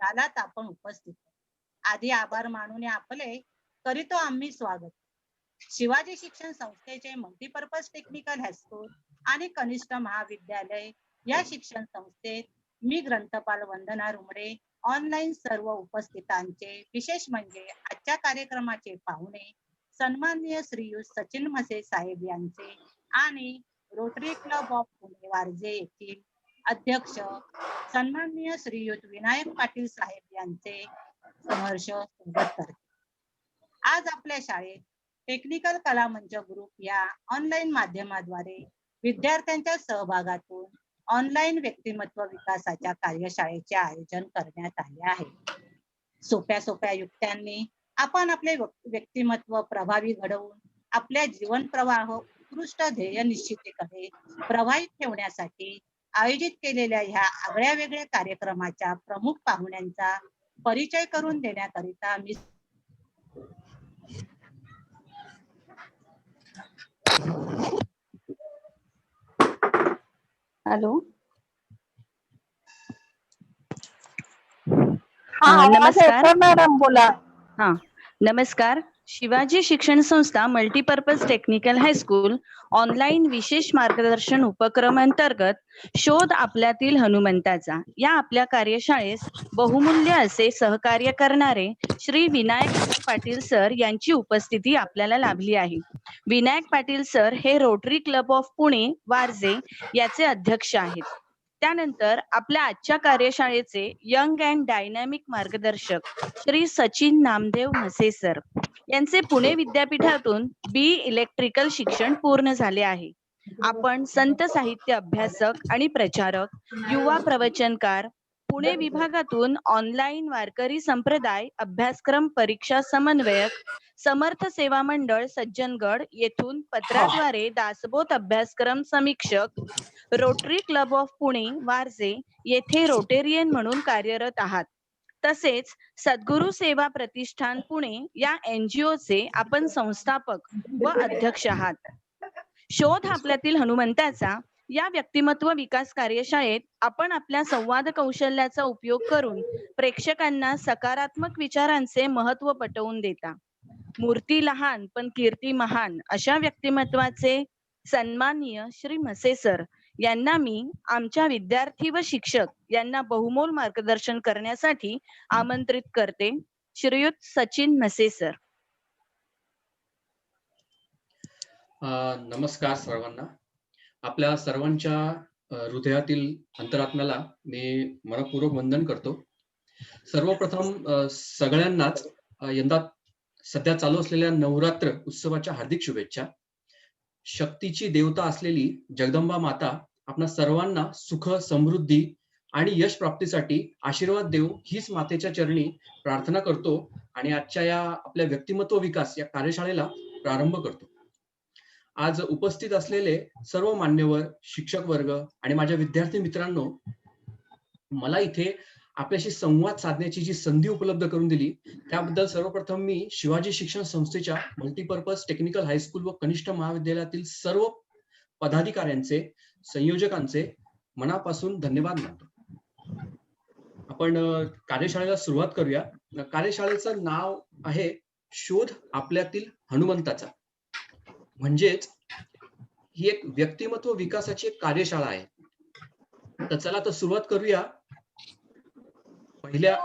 कालात आपण उपस्थित. आधी आभार मानून आपले करीतो आम्ही स्वागत. शिवाजी शिक्षण संस्थेचे मल्टीपर्पज टेक्निकल हायस्कूल आणि कनिष्ठ महाविद्यालय या शिक्षण संस्थेत मी ग्रंथपाल वंदना रुमडे ऑनलाईन सर्व उपस्थितांचे विशेष म्हणजे आजच्या कार्यक्रमाचे पाहुणे सन्माननीय श्रीयुत सचिन म्हसे साहेब यांचे आणि rotary club of Pune Warje येथील अध्यक्ष सन्माननीय श्रीयुत विनायक पाटील साहेब यांचे सहर्ष स्वागत करते. आज आपल्या शाळेत टेक्निकल कला मंच ग्रुप या ऑनलाईन माध्यमाद्वारे विद्यार्थ्यांच्या सहभागातून ऑनलाईन व्यक्तिमत्व विकासाच्या कार्यशाळेचे आयोजन करण्यात आले आहे. सोप्या सोप्या युक्त्यांनी आपण आपले व्यक्तिमत्व प्रभावी घडवून आपल्या जीवन प्रवाह उत्कृष्ट ध्येय निश्चितीकडे प्रवाहित ठेवण्यासाठी आयोजित केलेल्या ह्या आगळ्या वेगळ्या कार्यक्रमाच्या प्रमुख पाहुण्यांचा परिचय करून देण्याकरिता मी हॅलो नमस्कार मॅडम बोला. नमस्कार. शिवाजी शिक्षण संस्था मल्टीपर्पज टेक्निकल हायस्कूल ऑनलाईन विशेष मार्गदर्शन उपक्रम अंतर्गत शोध आपल्यातील हनुमंताचा या आपल्या कार्यशाळेस बहुमूल्य असे सहकार्य करणारे श्री विनायक पाटील सर यांची उपस्थिती आपल्याला लाभली आहे. विनायक पाटील सर हे rotary club of Pune Warje याचे अध्यक्ष आहेत. त्यानंतर आपल्या आजच्या कार्यशाळेचे यंग अँड डायनॅमिक मार्गदर्शक श्री सचिन नामदेव म्हसे सर यांचे पुणे विद्यापीठातून बी इलेक्ट्रिकल शिक्षण पूर्ण झाले आहे. आपण संत साहित्य अभ्यासक आणि प्रचारक, युवा प्रवचनकार, पुणे विभागातून ऑनलाईन वारकरी संप्रदाय अभ्यासक्रम परीक्षा समन्वयक, समर्थ सेवा मंडळ सज्जनगड येथून पत्राद्वारे दासबोध अभ्यासक्रम समीक्षक, rotary club of Pune Warje येथे रोटेरियन म्हणून कार्यरत आहात. तसेच सद्गुरू सेवा प्रतिष्ठान पुणे या NGO चे आपण संस्थापक व अध्यक्ष आहात. शोध आपल्यातील हनुमंताचा या व्यक्तिमत्व विकास कार्यशाळेत आपण आपल्या संवाद कौशल्याचा उपयोग करून प्रेक्षकांना सकारात्मक विचारांचे महत्त्व पटवून देता. मूर्ती लहान पण कीर्ती महान अशा व्यक्तिमत्वाचे सन्माननीय श्री म्हसे सर यांना मी आमच्या विद्यार्थी व शिक्षक यांना बहुमोल मार्गदर्शन करण्यासाठी आमंत्रित करते. श्रीयुत सचिन म्हसे सर. नमस्कार सर्वांना. आपल्या सर्वांच्या हृदयातील अंतरात्म्याला मी मनपूर्वक वंदन करतो. सर्वप्रथम सगळ्यांनाच यंदा सध्या चालू असलेल्या नवरात्र उत्सवाच्या हार्दिक शुभेच्छा. शक्तीची देवता असलेली जगदंबा माता आपणा सर्वांना सुख, समृद्धी आणि यश प्राप्तीसाठी आशीर्वाद देव हीच मातेच्या चरणी प्रार्थना करतो आणि आजच्या या आपल्या व्यक्तिमत्व विकास या कार्यशाळेला प्रारंभ करतो. आज उपस्थित असलेले सर्व मान्यवर, शिक्षक वर्ग आणि माझ्या विद्यार्थी मित्रांनो, मला इथे आपल्याशी संवाद साधण्याची जी संधी उपलब्ध करून दिली त्याबद्दल सर्वप्रथम मी शिवाजी शिक्षण संस्थेच्या मल्टीपर्पज टेक्निकल हायस्कूल व कनिष्ठ महाविद्यालयातील सर्व पदाधिकाऱ्यांचे, संयोजकांचे मनापासून धन्यवाद मानतो. आपण कार्यशाळेला सुरुवात करूया. कार्यशाळेचं नाव आहे शोध आपल्यातील हनुमंताचा. म्हणजेच ही एक व्यक्तिमत्व विकासाची एक कार्यशाळा आहे. तर चला तर सुरुवात करूया. पहिल्या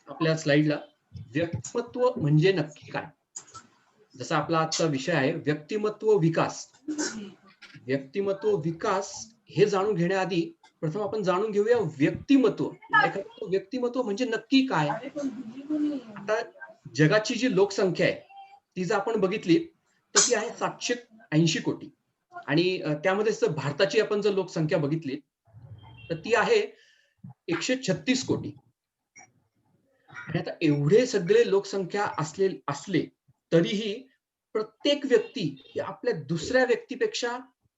आपल्या स्लाइडला व्यक्तिमत्व म्हणजे नक्की काय, जसा आपला आजचा विषय आहे व्यक्तिमत्व विकास. व्यक्तिमत्व विकास हे जाणून घेण्याआधी प्रथम आपण जाणून घेऊया व्यक्तिमत्व. व्यक्तिमत्व म्हणजे नक्की काय. आता जगाची जी लोकसंख्या आहे ती जर आपण बघितली तर ती आहे 780 कोटी आणि त्यामध्ये भारताची आपण जर लोकसंख्या बघितली तर ती आहे 136 कोटी. आणि आता एवढे सगळे लोकसंख्या असले तरीही प्रत्येक व्यक्ती ही आपल्या दुसऱ्या व्यक्तीपेक्षा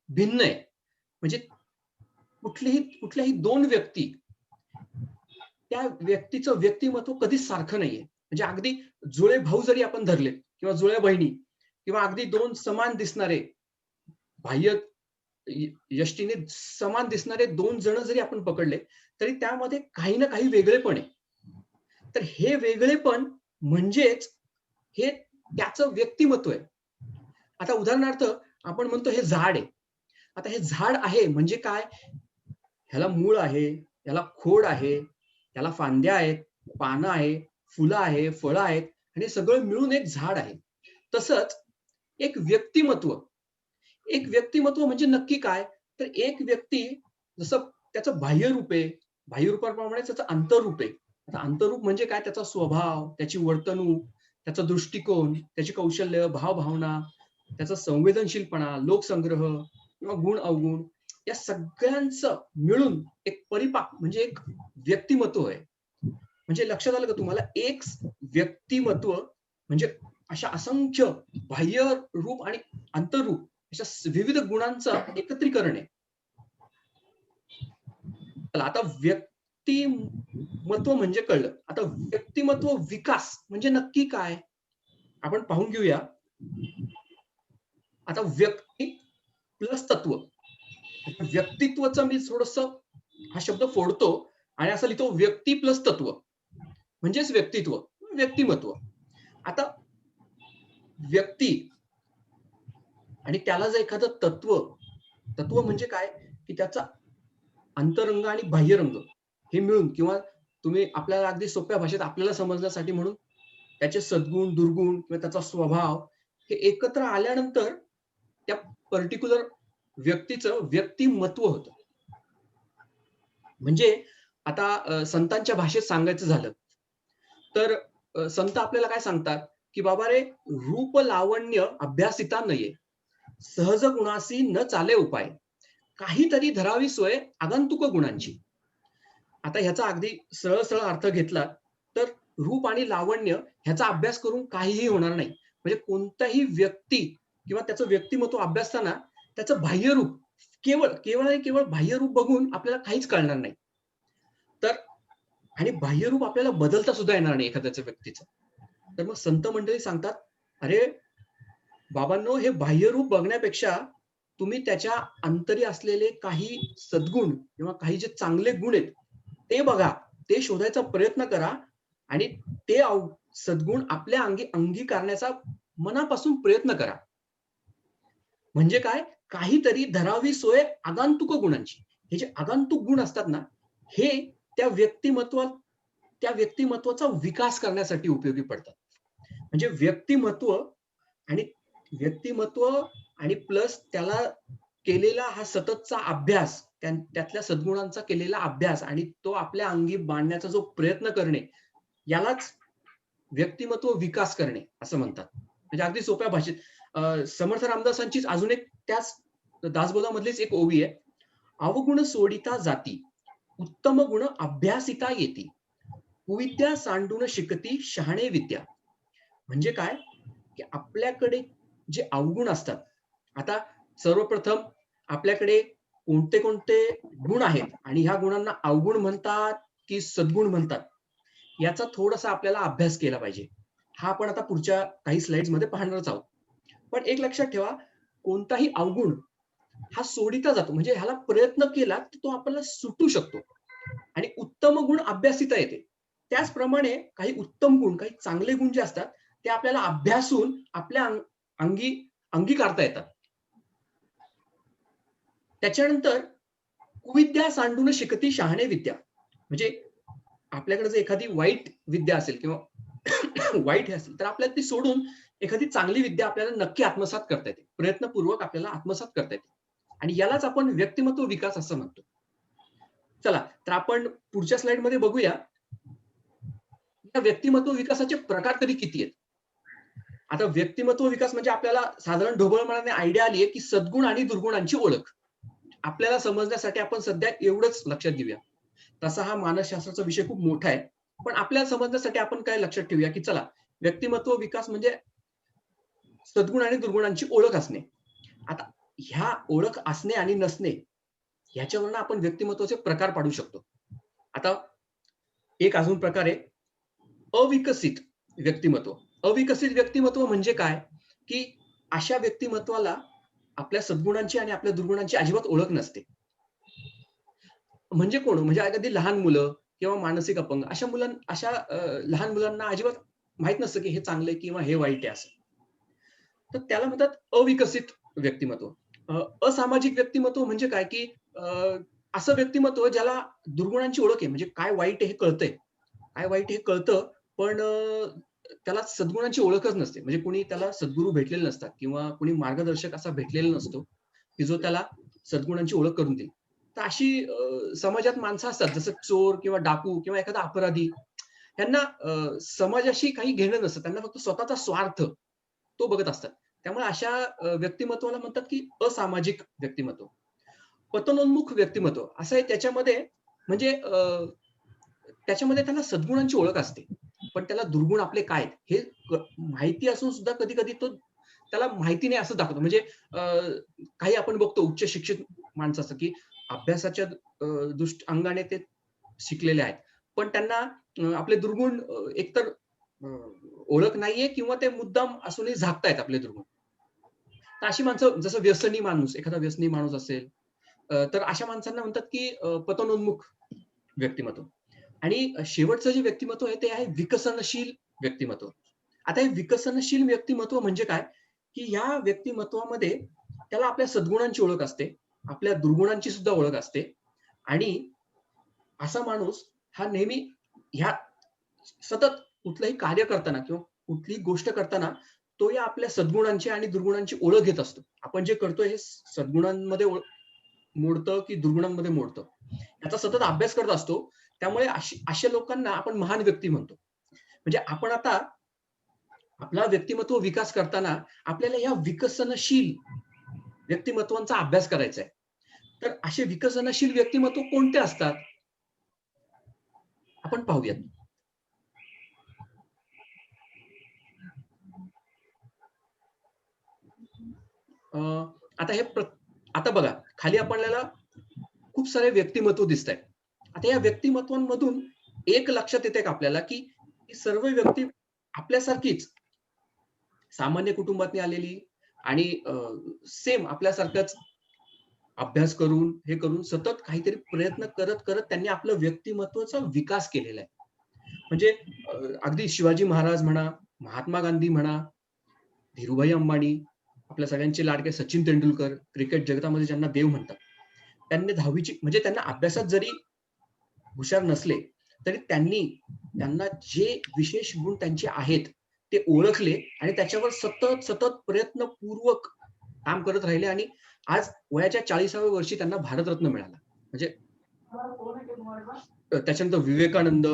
भिन्न आहे. म्हणजे कुठल्याही दोन व्यक्ती त्या व्यक्तीचं व्यक्तिमत्व कधीच सारखं नाहीये. म्हणजे अगदी जुळे भाऊ जरी आपण धरले किंवा जुळ्या बहिणी किंवा अगदी दोन समान दिसणारे बाह्य यष्टीने समान दिसणारे दोन जण जरी आपण पकडले तरी त्यामध्ये काही ना काही वेगळेपण आहे. तर हे वेगळेपण म्हणजेच हे त्याचं व्यक्तिमत्व आहे. आता उदाहरणार्थ आपण म्हणतो हे झाड आहे. आता हे झाड आहे म्हणजे काय? ह्याला मूळ आहे, ह्याला खोड आहे, ह्याला फांद्या आहेत, पानं आहे, फुलं आहे, फळं आहेत आणि हे सगळं मिळून एक झाड आहे. तसंच एक व्यक्तिमत्व, एक व्यक्तिमत्व म्हणजे नक्की काय? तर एक व्यक्ती जसं त्याचं बाह्यरूप आहे, बाह्यरूपाप्रमाणे त्याचं अंतर्रूप आहे. आता अंतर्रूप म्हणजे काय? त्याचा स्वभाव, त्याची वर्तणूक, त्याचा दृष्टिकोन, त्याची कौशल्य, भावभावना, त्याचा संवेदनशीलपणा, लोकसंग्रह किंवा गुण अवगुण या सगळ्यांचं मिळून एक परिपाक म्हणजे एक व्यक्तिमत्व आहे. म्हणजे लक्षात आलं का तुम्हाला? एक व्यक्तिमत्व म्हणजे अशा असंख्य बाह्य रूप आणि अंतर्रूप अशा विविध गुणांचं एकत्रीकरण आहे. चला आता व्यक्तिमत्व म्हणजे कळलं. आता व्यक्तिमत्व विकास म्हणजे नक्की काय? आपण पाहून घेऊया. आता व्यक्ती प्लस तत्व. व्यक्तित्वचं मी थोडस हा शब्द फोडतो आणि असं लिहितो व्यक्ती प्लस तत्व म्हणजेच व्यक्तित्व, व्यक्तिमत्व. आता व्यक्ती आणि त्याला जर एखादं तत्व, तत्व म्हणजे काय? की त्याचा अंतरंग आणि बाह्यरंग हे मिळून किंवा तुम्ही आपल्याला अगदी सोप्या भाषेत आपल्याला समजण्यासाठी म्हणून त्याचे सद्गुण, दुर्गुण किंवा त्याचा स्वभाव हे एकत्र आल्यानंतर त्या पर्टिक्युलर व्यक्तीचं व्यक्तिमत्व होतं. म्हणजे आता संतांच्या भाषेत सांगायचं झालं तर संत आपल्याला काय सांगतात की बाबा रे, रूप लावण्य अभ्यासिता नये, सहज गुणासी न चाले उपाय, काहीतरी धरावी सोय आगंतुक गुणांची. आता ह्याचा अगदी सरळ सरळ अर्थ घेतला तर रूप आणि लावण्य ह्याचा अभ्यास करून काहीही होणार नाही. म्हणजे कोणताही व्यक्ती किंवा त्याचं व्यक्तिमत्व अभ्यासताना त्याचं बाह्यरूप केवळ केवळ आणि केवळ बाह्यरूप बघून आपल्याला काहीच कळणार नाही. तर आणि बाह्यरूप आपल्याला बदलता सुद्धा येणार नाही एखाद्याच्या व्यक्तीचं. तर मग संत मंडळी सांगतात, अरे बाबांनो, हे बाह्यरूप बघण्यापेक्षा तुम्ही त्याच्या अंतरी असलेले काही सद्गुण किंवा काही जे चांगले गुण आहेत ते बघा, ते शोधायचा प्रयत्न करा आणि ते सद्गुण आपल्या अंगीकारण्याचा मनापासून प्रयत्न करा. म्हणजे काय? काहीतरी धरावी सोय आगंतुक गुणांची. हे जे आगंतुक गुण असतात ना, हे त्या व्यक्तिमत्वाचा विकास करण्यासाठी उपयोगी पडतात. म्हणजे व्यक्तिमत्व आणि प्लस त्याला केलेला हा सततचा अभ्यास, त्यातल्या सद्गुणांचा केलेला अभ्यास आणि तो आपल्या अंगी बाणण्याचा जो प्रयत्न करणे, यालाच व्यक्तिमत्व विकास करणे असं म्हणतात. म्हणजे अगदी सोप्या भाषेत समर्थ रामदासांचीच अजून एक त्याच दासबोधामधलीच एक ओवी आहे. अवगुण सोडिता जाती, उत्तम गुण अभ्यासिता येती, कुविद्या सांडून शिकती शहाणे विद्या. म्हणजे काय? की आपल्याकडे जे अवगुण असतात, आता सर्वप्रथम आपल्याकडे कोणते कोणते गुण आहेत आणि ह्या गुणांना अवगुण म्हणतात की सद्गुण म्हणतात, याचा थोडासा आपल्याला अभ्यास केला पाहिजे. हा आपण आता पुढच्या काही स्लाइड्स मध्ये पाहणारच आहोत. पण एक लक्षात ठेवा, कोणताही अवगुण हा सोडिता जातो, म्हणजे ह्याला प्रयत्न केला तर तो आपल्याला सुटू शकतो आणि उत्तम गुण अभ्यासिता येते. त्याचप्रमाणे काही उत्तम गुण, काही चांगले गुण जे असतात ते आपल्याला अभ्यासून आपल्या अंगीकारता येतात. त्याच्यानंतर कुविद्या सांडून शिकती शहाणे विद्या. म्हणजे आपल्याकडे जर एखादी वाईट विद्या असेल किंवा वाईट हे असेल तर आपल्याला ती सोडून एखादी चांगली विद्या आपल्याला नक्की आत्मसात करता येते. प्रयत्नपूर्वक आपल्याला आत्मसात करता येते आणि यालाच आपण व्यक्तिमत्व विकास असं म्हणतो. चला तर आपण पुढच्या स्लाइड मध्ये बघूया या व्यक्तिमत्व विकासाचे प्रकार तरी किती आहेत. आता व्यक्तिमत्व विकास म्हणजे आपल्याला साधारण ढोबळमानाने आयडिया आली आहे की सद्गुण आणि दुर्गुणांची ओळख. आपल्याला समजण्यासाठी आपण सध्या एवढंच लक्षात घेऊया. तसा हा मानसशास्त्राचा विषय खूप मोठा आहे, पण आपल्याला समजण्यासाठी आपण काय लक्षात ठेवूया की चला, व्यक्तिमत्व विकास म्हणजे सद्गुण आणि दुर्गुणांची ओळख असणे. आता ह्या ओळख असणे आणि नसणे ह्याच्यावरनं आपण व्यक्तिमत्वाचे प्रकार पाडू शकतो. आता एक अजून प्रकार आहे अविकसित व्यक्तिमत्व. अविकसित व्यक्तिमत्व म्हणजे काय? की अशा व्यक्तिमत्वाला आपल्या सद्गुणांची आणि आपल्या दुर्गुणांची अजिबात ओळख नसते. म्हणजे कोण? म्हणजे अगदी लहान मुलं किंवा मानसिक अपंग अशा लहान मुलांना अजिबात माहित नसतं की हे चांगलं आहे किंवा हे वाईट आहे असं. तर त्याला म्हणतात अविकसित व्यक्तिमत्व. असामाजिक व्यक्तिमत्व म्हणजे काय, की असं व्यक्तिमत्व ज्याला दुर्गुणांची ओळख आहे. म्हणजे काय वाईट आहे हे कळतंय. काय वाईट हे कळतं, पण त्याला सद्गुणांची ओळखच नसते. म्हणजे कोणी त्याला सद्गुरू भेटलेले नसतात किंवा कोणी मार्गदर्शक असा भेटलेला नसतो, की जो त्याला सद्गुणांची ओळख करून देईल. तर अशी समाजात माणसं असतात, जसं चोर किंवा डाकू किंवा एखादा अपराधी. त्यांना समाजाशी काही घेणं नसतं. त्यांना फक्त स्वतःचा स्वार्थ तो बघत असतात. त्यामुळे अशा व्यक्तिमत्वाला म्हणतात, की असामाजिक व्यक्तिमत्व. पतनोन्मुख व्यक्तिमत्व असं आहे त्याच्यामध्ये म्हणजे त्याच्यामध्ये त्याला सद्गुणांची ओळख असते. पण त्याला दुर्गुण आपले काय आहेत हे माहिती असून सुद्धा कधी-कधी तो त्याला माहिती नाही असं दाखवतो. म्हणजे काही आपण बघतो उच्च शिक्षित माणसं असतात, की अभ्यासाच्या अंगाने ते शिकलेले आहेत. पण त्यांना आपले दुर्गुण एकतर अ, ओळख नाहीये किंवा ते मुद्दाम असूनही झाकतायत आपले दुर्गुण. तर अशी माणसं जसं व्यसनी माणूस, एखादा व्यसनी माणूस असेल, तर अशा माणसांना म्हणतात, की पतनोन्मुख व्यक्तिमत्व. आणि शेवटचं जे व्यक्तिमत्व आहे ते आहे विकसनशील व्यक्तिमत्व. आता हे विकसनशील व्यक्तिमत्व म्हणजे काय, की या व्यक्तिमत्वामध्ये त्याला आपल्या सद्गुणांची ओळख असते, आपल्या दुर्गुणांची सुद्धा ओळख असते आणि असा माणूस हा नेहमी ह्या सतत कुठलंही कार्य करताना किंवा कुठलीही गोष्ट करताना तो या आपल्या सद्गुणांची आणि दुर्गुणांची ओळख घेत असतो. आपण जे करतोय हे सद्गुणांमध्ये मोडतं की दुर्गुणांमध्ये मोडतं. याचा सतत अभ्यास करत असतो. त्यामुळे अशा लोकांना आपण महान व्यक्ती म्हणतो. म्हणजे आपण आता आपला व्यक्तिमत्व विकास करताना आपल्याला या विकसनशील व्यक्तिमत्वांचा अभ्यास करायचा आहे. तर असे विकसनशील व्यक्तिमत्व कोणते असतात? आपण पाहूयात. अ, आता आता बघा खाली आपल्याला खूप सारे व्यक्तिमत्व दिसतायत. आता या व्यक्तिमत्वांमधून एक लक्षात येतंय का आपल्याला, की ही सर्व व्यक्ती आपल्यासारखीच सामान्य कुटुंबातून आलेली आणि सेम आपल्यासारखंच अभ्यास करून, हे करून सतत काहीतरी प्रयत्न करत त्यांनी आपलं व्यक्तिमत्त्वाचा विकास केलेला आहे. म्हणजे अगदी शिवाजी महाराज म्हणा, महात्मा गांधी म्हणा, धीरूभाई अंबानी, आपल्या सगळ्यांचे लाडके सचिन तेंडुलकर, क्रिकेट जगतामध्ये ज्यांना देव म्हणतात. त्यांनी 10वी म्हणजे त्यांना अभ्यासात जरी हुशार नसले, तरी त्यांना जे विशेष गुण त्यांचे आहेत, ते ओळखले आणि त्याच्यावर सतत प्रयत्नपूर्वक काम करत राहिले आणि आज वयाच्या 40व्या वर्षी त्यांना भारतरत्न मिळाला. म्हणजे त्याच्यानंतर विवेकानंद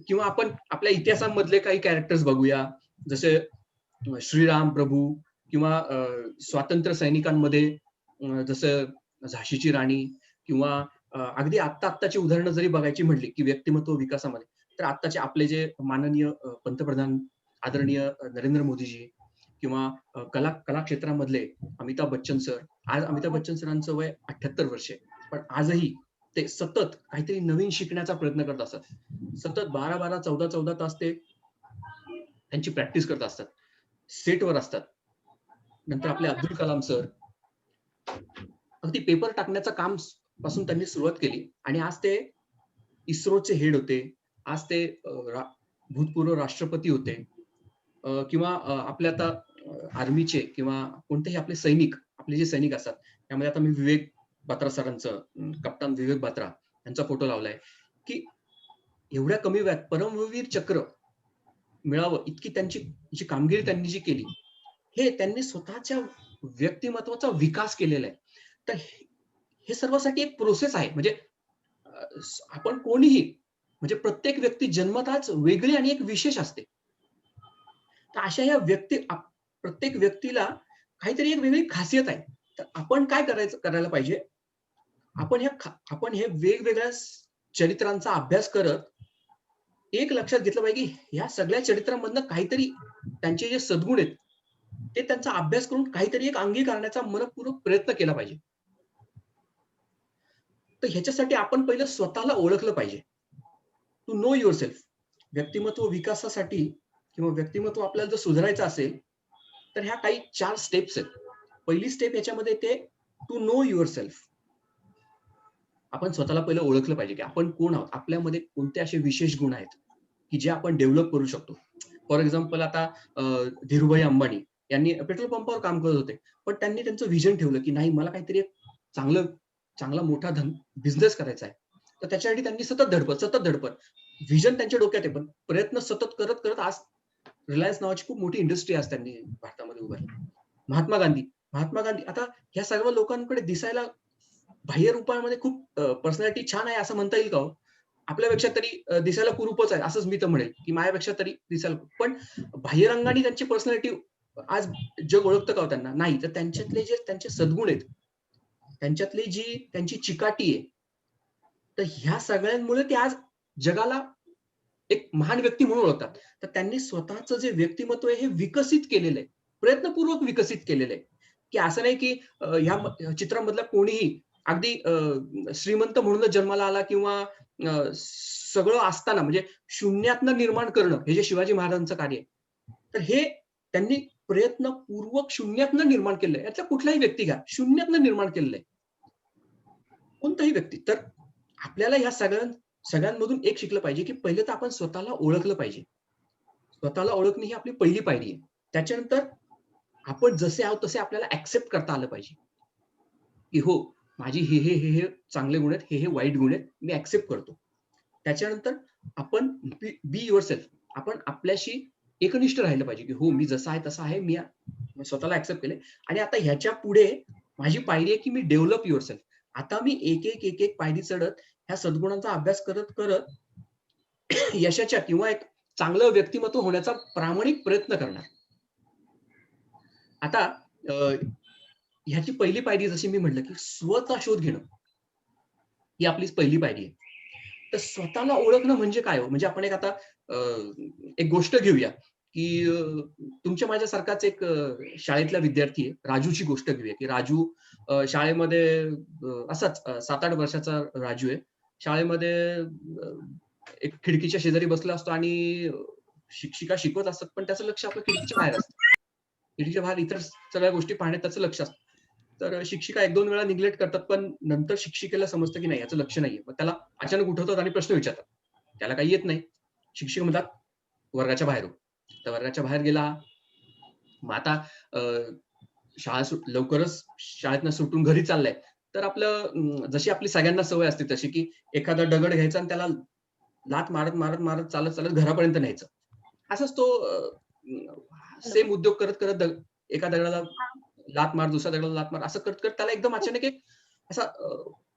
किंवा आपण आपल्या इतिहासामधले काही कॅरेक्टर्स बघूया. जसे श्रीराम प्रभू किंवा स्वातंत्र्य सैनिकांमध्ये जसं झाशीची राणी किंवा अगदी आत्ताची उदाहरणं जरी बघायची म्हटली, की व्यक्तिमत्व विकासामध्ये, तर आत्ताचे आपले जे माननीय पंतप्रधान आदरणीय नरेंद्र मोदीजी किंवा कला क्षेत्रामधले अमिताभ बच्चन सर. आज अमिताभ बच्चन सरांचं वय 78 वर्ष आहे. पण आजही ते सतत काहीतरी नवीन शिकण्याचा प्रयत्न करत असतात. सतत 12-12, 14-14 तास ते त्यांची प्रॅक्टिस करत असतात. सेटवर असतात. नंतर आपले अब्दुल कलाम सर अगदी पेपर टाकण्याचं काम पासून त्यांनी सुरुवात केली आणि आज ते इस्रोचे हेड होते. आज ते भूतपूर्व राष्ट्रपती होते. किंवा आपले आता आर्मीचे किंवा कोणतेही आपले आपले जे सैनिक असतात, त्यामध्ये आता मी विवेक बात्रा सरांचं, कप्तान विवेक बात्रा यांचा फोटो लावलाय, की एवढ्या कमी वयात परमवीर चक्र मिळावं इतकी त्यांची जी कामगिरी त्यांनी जी केली, हे त्यांनी स्वतःच्या व्यक्तिमत्त्वाचा विकास केलेला आहे. तर हे सर्वांसाठी एक प्रोसेस आहे. म्हणजे आपण कोणीही म्हणजे प्रत्येक व्यक्ती जन्मतःच वेगळी आणि एक विशेष असते. तर अशा या प्रत्येक व्यक्तीला काहीतरी एक वेगळी खासियत आहे. तर आपण काय करायला पाहिजे? आपण हे वेगवेगळ्या चरित्रांचा अभ्यास करत एक लक्षात घेतलं पाहिजे, की ह्या सगळ्या चरित्रांमधनं काहीतरी त्यांचे जे सद्गुण आहेत, ते त्यांचा अभ्यास करून काहीतरी एक अंगी करण्याचा मनःपूर्वक प्रयत्न केला पाहिजे. तर ह्याच्यासाठी आपण पहिलं स्वतःला ओळखलं पाहिजे. To know yourself. व्यक्तिमत्व विकासासाठी किंवा व्यक्तिमत्व आपल्याला जर सुधारायचं असेल, तर ह्या काही 4 स्टेप्स आहेत. पहिली स्टेप याच्यामध्ये येते टू नो युअरसेल्फ. आपण स्वतःला पहिलं ओळखलं पाहिजे की आपण कोण आहोत, आपल्यामध्ये कोणते असे विशेष गुण आहेत की जे आपण डेव्हलप करू शकतो. फॉर एक्झाम्पल आता धीरूभाई अंबानी यांनी पेट्रोल पंपावर काम करत होते, पण त्यांनी त्यांचं व्हिजन ठेवलं की नाही, मला काहीतरी एक चांगला मोठा बिझनेस करायचा आहे. तर त्याच्यासाठी त्यांनी सतत धडपड व्हिजन त्यांच्या डोक्यात आहे, पण प्रयत्न सतत करत करत आज रिलायन्स नावाची खूप मोठी इंडस्ट्री आज त्यांनी भारतामध्ये उभारली. महात्मा गांधी आता ह्या सर्व लोकांकडे दिसायला बाह्य रूपामध्ये खूप पर्सनॅलिटी छान आहे असं म्हणता येईल का हो? आपल्यापेक्षा तरी दिसायला कुरूपच आहे असंच मी तर म्हणेल, की माझ्यापेक्षा तरी दिसायला, पण बाह्यरंगाने त्यांची पर्सनॅलिटी आज जग ओळखतं का हो त्यांना? नाही. तर त्यांच्यातले जे त्यांचे सद्गुण आहेत, त्यांच्यातली जी त्यांची चिकाटी आहे, तर ह्या सगळ्यांमुळे ते आज जगाला एक महान व्यक्ती म्हणून ओळखतात. तर त्यांनी स्वतःचं जे व्यक्तिमत्व आहे हे विकसित केलेलं आहे. प्रयत्नपूर्वक विकसित केलेलं आहे. की असं नाही की ह्या चित्रामधला कोणीही अगदी श्रीमंत म्हणूनच जन्माला आला किंवा सगळं असताना म्हणजे शून्यातनं निर्माण करणं हे जे शिवाजी महाराजांचं कार्य आहे. तर हे त्यांनी प्रयत्नपूर्वक शून्यातनं निर्माण केलंय. यातला कुठलाही व्यक्ती घ्या, शून्यातनं निर्माण केलेलं आहे. कोणताही व्यक्ती. तर आपल्याला ह्या सगळ्यांमधून एक शिकलं पाहिजे, की पहिले तर आपण स्वतःला ओळखलं पाहिजे. स्वतःला ओळखणे ही आपली पहिली पायरी आहे. त्याच्यानंतर आपण जसे आहोत तसे आपल्याला ॲक्सेप्ट करता आलं पाहिजे, की हो, माझी हे चांगले गुण आहेत, हे वाईट गुण आहेत. मी ॲक्सेप्ट करतो. त्याच्यानंतर आपण बी युअरसेल्फ. आपण आपल्याशी एकनिष्ठ राहिलं पाहिजे, की हो, मी जसा आहे तसा आहे. मी स्वतःला ॲक्सेप्ट केलंय आणि आता ह्याच्या पुढे माझी पायरी आहे, की मी डेव्हलप युअरसेल्फ. आता मी एक पायरी चढत ह्या सद्गुणांचा अभ्यास करत यशाच्या किंवा एक चांगलं व्यक्तिमत्व होण्याचा प्रामाणिक प्रयत्न करणार. आता ह्याची पहिली पायरी जशी मी म्हटलं, की स्वतः शोध घेणं ही आपली पहिली पायरी आहे. तर स्वतःला ओळखणं म्हणजे काय हो? म्हणजे आपण एक आता एक गोष्ट घेऊया, की तुमच्या माझ्यासारखाच एक शाळेतला विद्यार्थी आहे. राजूची गोष्ट घेऊया, की राजू शाळेमध्ये असाच 7-8 वर्षाचा राजू आहे. शाळेमध्ये एक खिडकीच्या शेजारी बसला असतो आणि शिक्षिका शिकवत असतात, पण त्याचं लक्ष आपल्या खिडकीच्या बाहेर असतं. खिडकीच्या बाहेर इतर सगळ्या गोष्टी पाहण्यात त्याचं लक्ष असतं. तर शिक्षिका 1-2 वेळा निग्लेक्ट करतात, पण नंतर शिक्षिकेला समजतं, की नाही, याचं लक्ष नाहीये. मग त्याला अचानक उठवतात आणि प्रश्न विचारतात. त्याला काही येत नाही. शिक्षक म्हणतात, "वर्गाच्या बाहेर हो." तर वर्गाच्या बाहेर गेला. मग आता अ, लवकरच शाळेतनं सुटून घरी चाललाय. तर आपलं जशी आपली सगळ्यांना सवय असते तशी, की एखादा दगड घ्यायचा आणि त्याला लाथ मारत चालत घरापर्यंत न्यायचं. असंच तो सेम उद्योग करत एका दगडाला लाथ मार, दुसऱ्या दगडाला लाथ मार, असं करत त्याला एकदम अचानक एक असा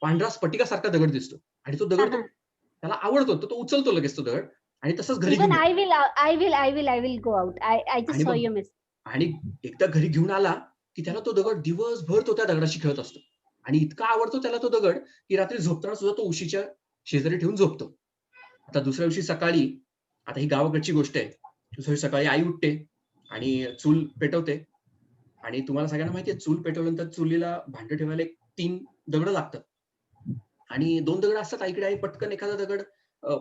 पांढरा स्फटिकासारखा दगड दिसतो आणि तो दगड त्याला आवडतो. तर तो उचलतो लगेच तो दगड आणि तसंच घरी Even घेऊन येतो. I will go out. I just आणि saw मग your message. आणि एकदा घरी घेऊन आला, की त्याला तो दगड दिवसभर तो त्या दगडाशी खेळत असतो. आणि इतका आवडतो त्याला तो दगड, की रात्री झोपताना सुद्धा तो उशीच्या शेजारी ठेवून झोपतो. आता दुसऱ्या दिवशी सकाळी, आता ही गावाकडची गोष्ट आहे. दुसऱ्या दिवशी सकाळी आई उठते आणि चूल पेटवते आणि तुम्हाला सगळ्यांना माहिती आहे, चूल पेटवल्यानंतर चुलीला भांडं ठेवायला 3 दगडं लागतात. आणि 2 दगड असतात. आईकडे आई पटकन एखादा दगड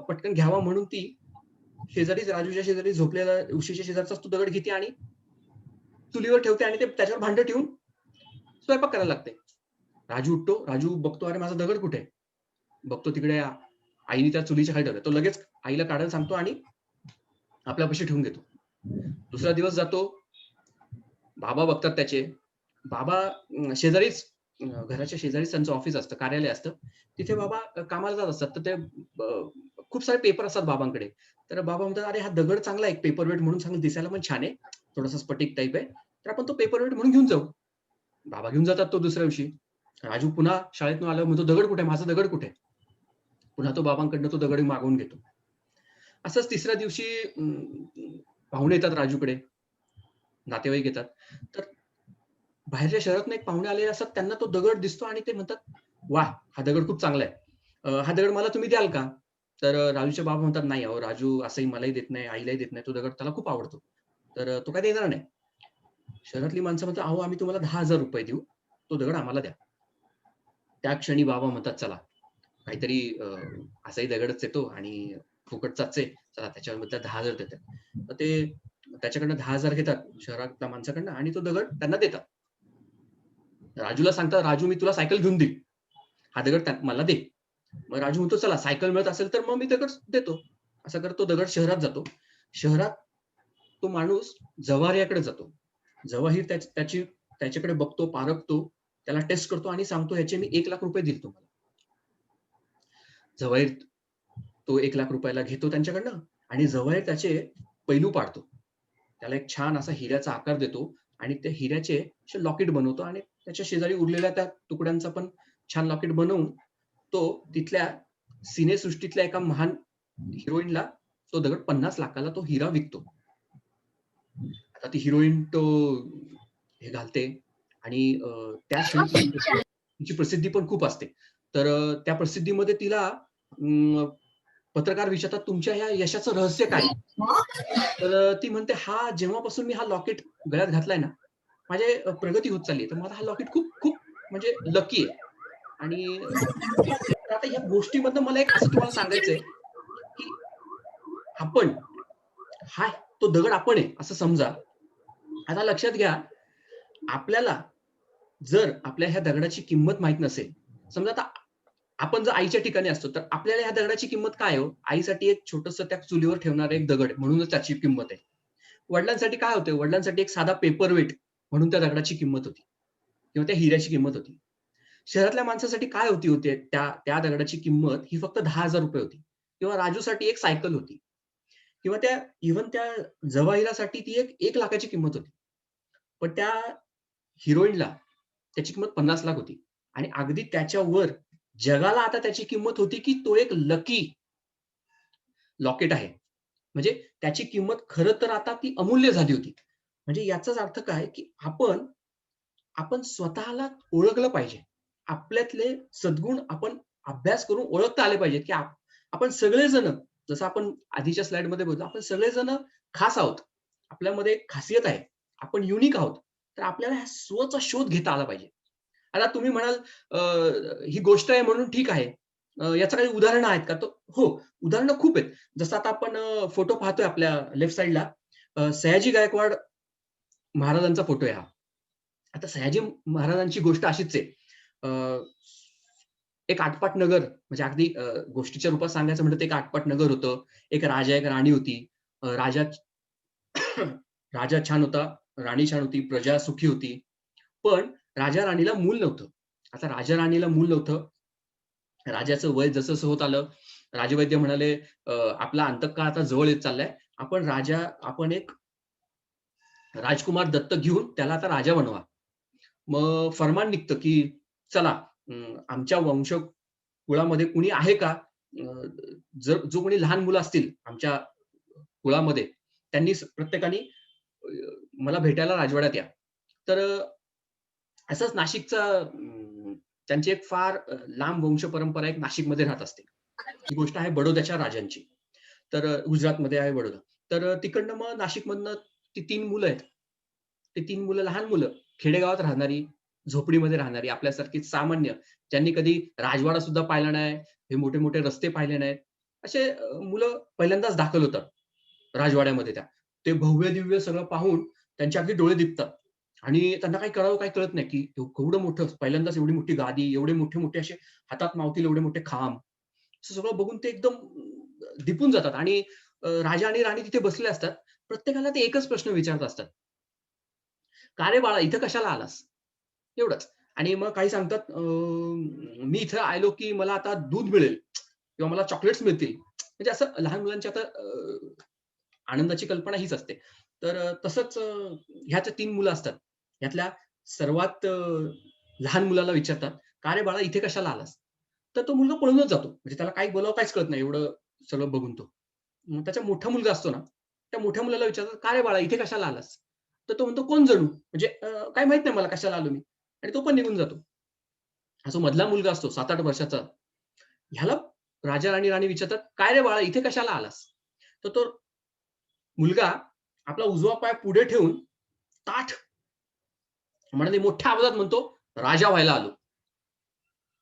पटकन घ्यावा म्हणून ती राजूच्या शेजारी झोपलेला उशीच्या शेजारचाच तो दगड घेते आणि चुलीवर ठेवते आणि ते त्याच्यावर भांडं ठेवून स्वयंपाक करायला लागते. राजू उठतो. राजू बघतो, "अरे माझा दगड कुठे आहे?" बघतो तिकडे आईने त्या चुलीच्या खाली ठेवलाय. तो लगेच आईला काढायला सांगतो आणि आपल्यापाशी ठेवून घेतो. दुसरा दिवस जातो. बाबा बघतात त्याचे. बाबा शेजारीच घराच्या शेजारीच त्यांचं ऑफिस असतं, कार्यालय असतं. तिथे बाबा कामाला जात असतात. तर ते खूप सारे पेपर असतात बाबांकडे. तर बाबा म्हणतात, "अरे हा दगड चांगला आहे, पेपरवेट म्हणून चांगला दिसायला पण छान आहे. थोडासा स्फटिक टाइप आहे. तर आपण तो पेपरवेट म्हणून घेऊन जाऊ." बाबा घेऊन जातात तो दुसऱ्या दिवशी. राजू पुन्हा शाळेतून आल्यावर म्हणतो, "दगड कुठे आहे? माझा दगड कुठे आहे?" पुन्हा तो बाबांकडनं तो दगड मागवून घेतो. असंच तिसऱ्या दिवशी पाहुणे येतात राजूकडे, नातेवाईक येतात. तर बाहेरच्या शहरातून एक पाहुणे आलेले असतात. त्यांना तो दगड दिसतो आणि ते म्हणतात, "वाह! हा दगड खूप चांगला आहे. हा दगड मला तुम्ही द्याल का?" तर राजूचे बाबा म्हणतात, "नाही अहो, राजू असंही मलाही देत नाही, आईलाही देत नाही. तो दगड त्याला खूप आवडतो. तर तो काय देणार नाही." शहरातली माणसं म्हणतात, "अहो, आम्ही तुम्हाला ₹10,000 देऊ. तो दगड आम्हाला द्या." त्या क्षणी बाबा म्हणतात, "चला, काहीतरी असाही दगडच येतो आणि फुकटचाच आहे. चला त्याच्याबद्दल 10,000 देतात." मग ते त्याच्याकडनं 10,000 घेतात शहरातल्या माणसाकडनं आणि तो दगड त्यांना देतात. राजूला सांगतात, "राजू, मी तुला सायकल घेऊन देईन. हा दगड मला दे." मग राजू म्हणतो चला सायकल मिळत असेल तर मग मी दगड देतो. असं करतो, दगड शहरात जातो. शहरात तो माणूस जवाहरकडे जातो. जवाहीर त्याच्याकडे बघतो, पारखतो, त्याला टेस्ट करतो आणि सांगतो ह्याचे मी 1,00,000 रुपये देईल तुम्हाला. जवाहीर तो 1,00,000 रुपयाला घेतो त्यांच्याकडनं आणि जवाहीर त्याचे पैलू पाडतो. त्याला एक छान असा हिऱ्याचा आकार देतो आणि त्या हिऱ्याचे असे लॉकेट बनवतो आणि त्याच्या शेजारी उरलेल्या त्या तुकड्यांचा पण छान लॉकेट बनवून तो तिथल्या सिनेसृष्टीतल्या एका महान हिरोईनला तो दगड 50,00,000ला तो हिरा विकतो. आता ती हिरोईन तो हे घालते आणि त्या क्षणी तिची प्रसिद्धी पण खूप असते. तर त्या प्रसिद्धीमध्ये तिला पत्रकार विचारतात तुमच्या ह्या यशाचं रहस्य काय? तर ती म्हणते हा जेव्हापासून मी हा लॉकेट गळ्यात घातलाय ना, माझी प्रगती होत चालली आहे. तर मला हा लॉकेट खूप खूप म्हणजे लकी आहे. आणि आता या गोष्टीमधनं मला एक असं तुम्हाला सांगायचंय की आपण हा तो दगड आपण आहे असं समजा. आता लक्षात घ्या, आपल्याला जर आपल्या ह्या दगडाची किंमत माहित नसेल, समजा आता आपण जर आईच्या ठिकाणी असतो तर आपल्याला ह्या दगडाची किंमत काय हो? आईसाठी एक छोटंसं त्या चुलीवर ठेवणारं एक दगड म्हणूनच त्याची किंमत आहे. वडिलांसाठी काय होतं? वडिलांसाठी एक साधा पेपर वेट म्हणून त्या दगडाची किंमत होती किंवा त्या हिऱ्याची किंमत होती. शहरातल्या माणसासाठी काय होती त्या दगडाची किंमत ही फक्त 10,000 रुपये होती किंवा राजूसाठी एक सायकल होती किंवा त्या इव्हन त्या जवाहिरासाठी ती एक 1,00,000ची किंमत होती. पण त्या हिरोईनला त्याची किंमत 50,00,000 होती आणि अगदी त्याच्यावर जगाला आता त्याची किंमत होती की तो एक लकी लॉकेट आहे. म्हणजे त्याची किंमत खरं तर आता ती अमूल्य झाली होती. म्हणजे याचाच अर्थ काय की आपण स्वतःला ओळखलं पाहिजे. आपल्यातले सद्गुण आपण अभ्यास करून ओळखता आले पाहिजेत की आपण सगळेजण जसं आपण आधीच्या स्लाइडमध्ये बोललो, आपण सगळेजण खास आहोत. आपल्यामध्ये एक खासियत आहे. आपण युनिक आहोत. तर आपल्याला ह्या स्वचा शोध घेता आला पाहिजे. आता तुम्ही म्हणाल ही गोष्ट आहे म्हणून ठीक आहे. याचं काही उदाहरणं आहेत का? तर हो, उदाहरणं खूप आहेत. जसं आता आपण फोटो पाहतोय आपल्या लेफ्ट साइडला सयाजी गायकवाड महाराजांचा फोटो आहे हा. आता सयाजी महाराजांची गोष्ट अशीच आहे. एक आटपाट नगर म्हणजे अगदी गोष्टीच्या रूपात सांगायचं म्हटलं तर एक आटपाट नगर होतं. एक राजा, एक राणी होती. राजा राजा छान होता, राणी छान होती, प्रजा सुखी होती. पण राजा राणीला मूल नव्हतं. आता राजा राणीला मूल नव्हतं. राजाचं वय जसं होत आलं, राजवैद्य म्हणाले, आपला अंतकाळ आता जवळ येत चाललाय. आपण एक राजकुमार दत्तक घेऊन त्याला आता राजा बनवा. मग फर्मान निघतं की चला आमच्या वंशकुळामध्ये कुणी आहे का? जो कोणी लहान मुलं असतील आमच्या कुळामध्ये त्यांनी प्रत्येकाने मला भेटायला राजवाड्यात या. तर असंच नाशिकचा त्यांची एक फार लांब वंश परंपरा एक नाशिकमध्ये राहत असते. ही गोष्ट आहे बडोद्याच्या राजांची. तर गुजरातमध्ये आहे बडोदा. तर तिकडनं मग नाशिकमधनं ती 3 मुलं आहेत. ते 3 मुलं लहान मुलं, खेडेगावात राहणारी, झोपडीमध्ये राहणारी, आपल्यासारखी सामान्य, ज्यांनी कधी राजवाडा सुद्धा पाहिला नाही, हे मोठे-मोठे रस्ते पाहिले नाहीत. असे मुलं पहिल्यांदाच दाखल होतात राजवाड्यामध्ये त्या. ते भव्य-दिव्य सगळं पाहून त्यांचे अगदी डोळे दिपतात आणि त्यांना काही करावं काही कळत नाही, की एवढं मोठं पहिल्यांदाच एवढी मोठी गादी, एवढे मोठे-मोठे असे हातात मावतील एवढे मोठे खांब. असं सगळं बघून ते एकदम दिपून जातात आणि राजा आणि राणी तिथे बसले असतात. प्रत्येकाला ते एकच प्रश्न विचारत असतात. "का रे बाळा इथं कशाला आलास?" एवढंच. आणि मग काही सांगतात, "मी इथं आलो की मला आता दूध मिळेल किंवा मला चॉकलेट्स मिळतील." म्हणजे असं लहान मुलांची आता आनंदाची कल्पना हीच असते. तर तसंच ह्या 3 मुलं असतात. ह्यातल्या सर्वात लहान मुलाला विचारतात, "का रे बाळा इथे कशाला आलास?" तर तो मुलगा पळूनच जातो. म्हणजे त्याला काय बोलावं काहीच कळत नाही एवढं सगळं बघून तो. मग त्याचा मोठा मुलगा असतो ना, त्या मोठ्या मुलाला विचारतात, "का रे बाळा इथे कशाला आलास?" तर तो म्हणतो, "कोण जणू?" म्हणजे काही माहीत नाही मला कशाला आलो मी आणि तो पण निघून जातो. हा जो मधला मुलगा असतो 7-8 वर्षाचा, ह्याला राजा आणि राणी विचारतात, "काय रे बाळा इथे कशाला आलास?" तर तो मुलगा आपला उजवा पाय पुढे ठेवून ताठ म्हणाले मोठ्या आवाजात म्हणतो, "राजा व्हायला आलो."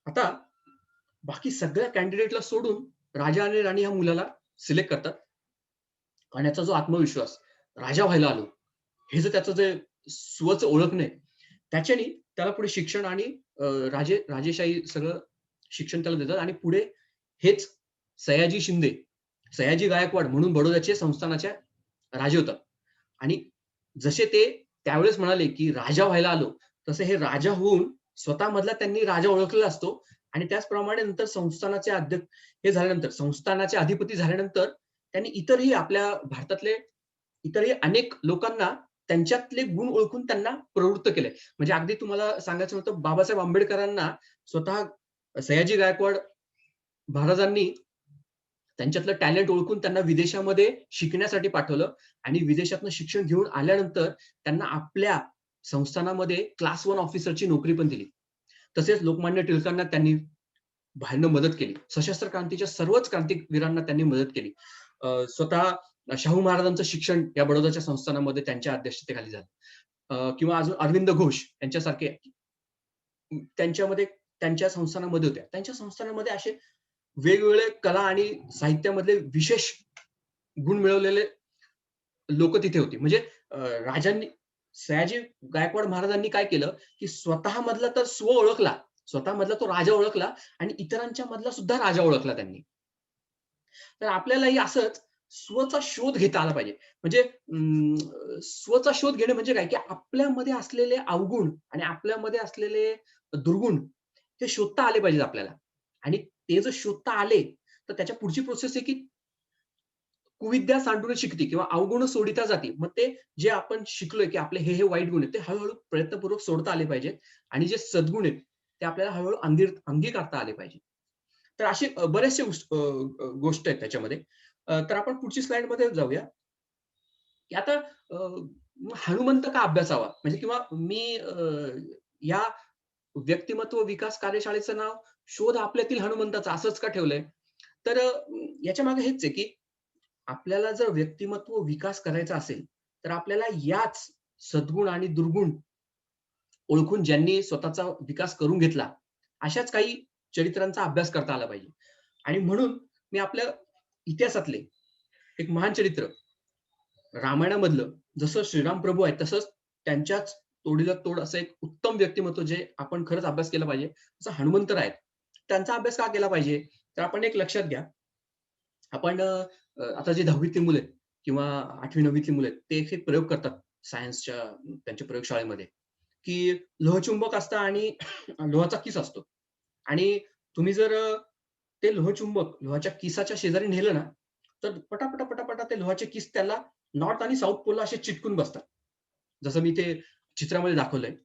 आता बाकी सगळ्या कॅन्डिडेटला सोडून राजा आणि राणी ह्या मुलाला सिलेक्ट करतात. आणि याचा जो आत्मविश्वास, राजा व्हायला आलो, हे जर त्याचं जे स्वचं ओळखणं त्याच्याने त्याला पुढे शिक्षण आणि राजेशाही सगळं शिक्षण त्याला देतात आणि पुढे हेच सयाजी शिंदे, सयाजी गायकवाड म्हणून बडोद्याचे संस्थानाचे राजे होतात. आणि जसे ते त्यावेळेस म्हणाले की राजा व्हायला आलो, तसे हे राजा होऊन स्वतःमधला त्यांनी राजा ओळखलेला असतो. आणि त्याचप्रमाणे नंतर संस्थानाचे अध्यक्ष हे झाल्यानंतर, संस्थानाचे अधिपती झाल्यानंतर त्यांनी इतरही आपल्या भारतातले इतरही अनेक लोकांना त्यांच्यातले गुण ओळखून त्यांना प्रवृत्त केले. म्हणजे अगदी तुम्हाला सांगायचं होतं, बाबासाहेब आंबेडकरांना स्वतः सयाजी गायकवाड महाराजांनी त्यांच्यातलं टॅलेंट ओळखून त्यांना विदेशामध्ये शिकण्यासाठी पाठवलं. आणि विदेशातनं शिक्षण घेऊन आल्यानंतर त्यांना आपल्या संस्थानामध्ये क्लास 1 ऑफिसरची नोकरी पण दिली. तसेच लोकमान्य टिळकांना त्यांनी बाहेरनं मदत केली. सशस्त्र क्रांतीच्या सर्वच क्रांतिवीरांना त्यांनी मदत केली. स्वतः शाहू महाराजांचं शिक्षण या बडोद्याच्या संस्थानामध्ये त्यांच्या अध्यक्षतेखाली झालं. किंवा अजून अरविंद घोष यांच्यासारखे त्यांच्यामध्ये त्यांच्या संस्थानामध्ये होत्या. त्यांच्या संस्थानामध्ये असे वेगवेगळे कला आणि साहित्यामधले विशेष गुण मिळवलेले लोक तिथे होते. म्हणजे राजांनी, सयाजी गायकवाड महाराजांनी काय केलं की स्वतःमधला तर स्व ओळखला, स्वतःमधला तो राजा ओळखला आणि इतरांच्या मधला सुद्धा राजा ओळखला त्यांनी. तर आपल्यालाही असंच स्वचा शोध घेता आला पाहिजे. म्हणजे स्वचा शोध घेणे म्हणजे काय, की आपल्यामध्ये असलेले अवगुण आणि आपल्यामध्ये असलेले दुर्गुण ते शोधता आले पाहिजेत आपल्याला. आणि ते जर शोधता आले तर त्याच्या पुढची प्रोसेस आहे की कुविद्या सांडून शिकती किंवा अवगुण सोडिता जाती. मग ते जे आपण शिकलोय की आपले हे वाईट गुण आहेत ते हळूहळू प्रयत्नपूर्वक सोडता आले पाहिजेत. आणि जे सद्गुण आहेत ते आपल्याला हळूहळू अंगीकारता आले पाहिजे. तर असे बरेचसे गोष्ट आहेत त्याच्यामध्ये. तर आपण पुढची स्लाइड मध्ये जाऊया, की आता हनुमंत का अभ्यासावा, म्हणजे किंवा मी या व्यक्तिमत्व विकास कार्यशाळेचं नाव शोध आपल्यातील हनुमंताचा असंच का ठेवलंय. तर याच्या मागे हेच आहे की आपल्याला जर व्यक्तिमत्व विकास करायचा असेल तर आपल्याला याच सद्गुण आणि दुर्गुण ओळखून ज्यांनी स्वतःचा विकास करून घेतला अशाच काही चरित्रांचा अभ्यास करता आला पाहिजे. आणि म्हणून मी आपल्या इतिहासातले एक महान चरित्र रामायणामधलं जसं श्रीराम प्रभू आहेत तसंच त्यांच्याच तोडीला तोड असं एक उत्तम व्यक्तिमत्व जे आपण खरंच अभ्यास केला पाहिजे तसं हनुमंतर आहेत. त्यांचा अभ्यास का केला पाहिजे, तर आपण एक लक्षात घ्या. आपण आता जे 10वीतली मुलं आहेत किंवा 8वी 9वीतली मुलं आहेत ते एक प्रयोग करतात सायन्सच्या त्यांच्या प्रयोगशाळेमध्ये, की लोहचुंबक असतं आणि लोहाचा किस असतो. आणि तुम्ही जर ते लोहचुंबक लोहाच्या किसाच्या शेजारी नेलं ना तर पटापटा पटापटा ते लोहाचे किस त्याला नॉर्थ आणि साऊथ पोलला असे चिटकून बसतात. जसं मी ते चित्रामध्ये दाखवलंय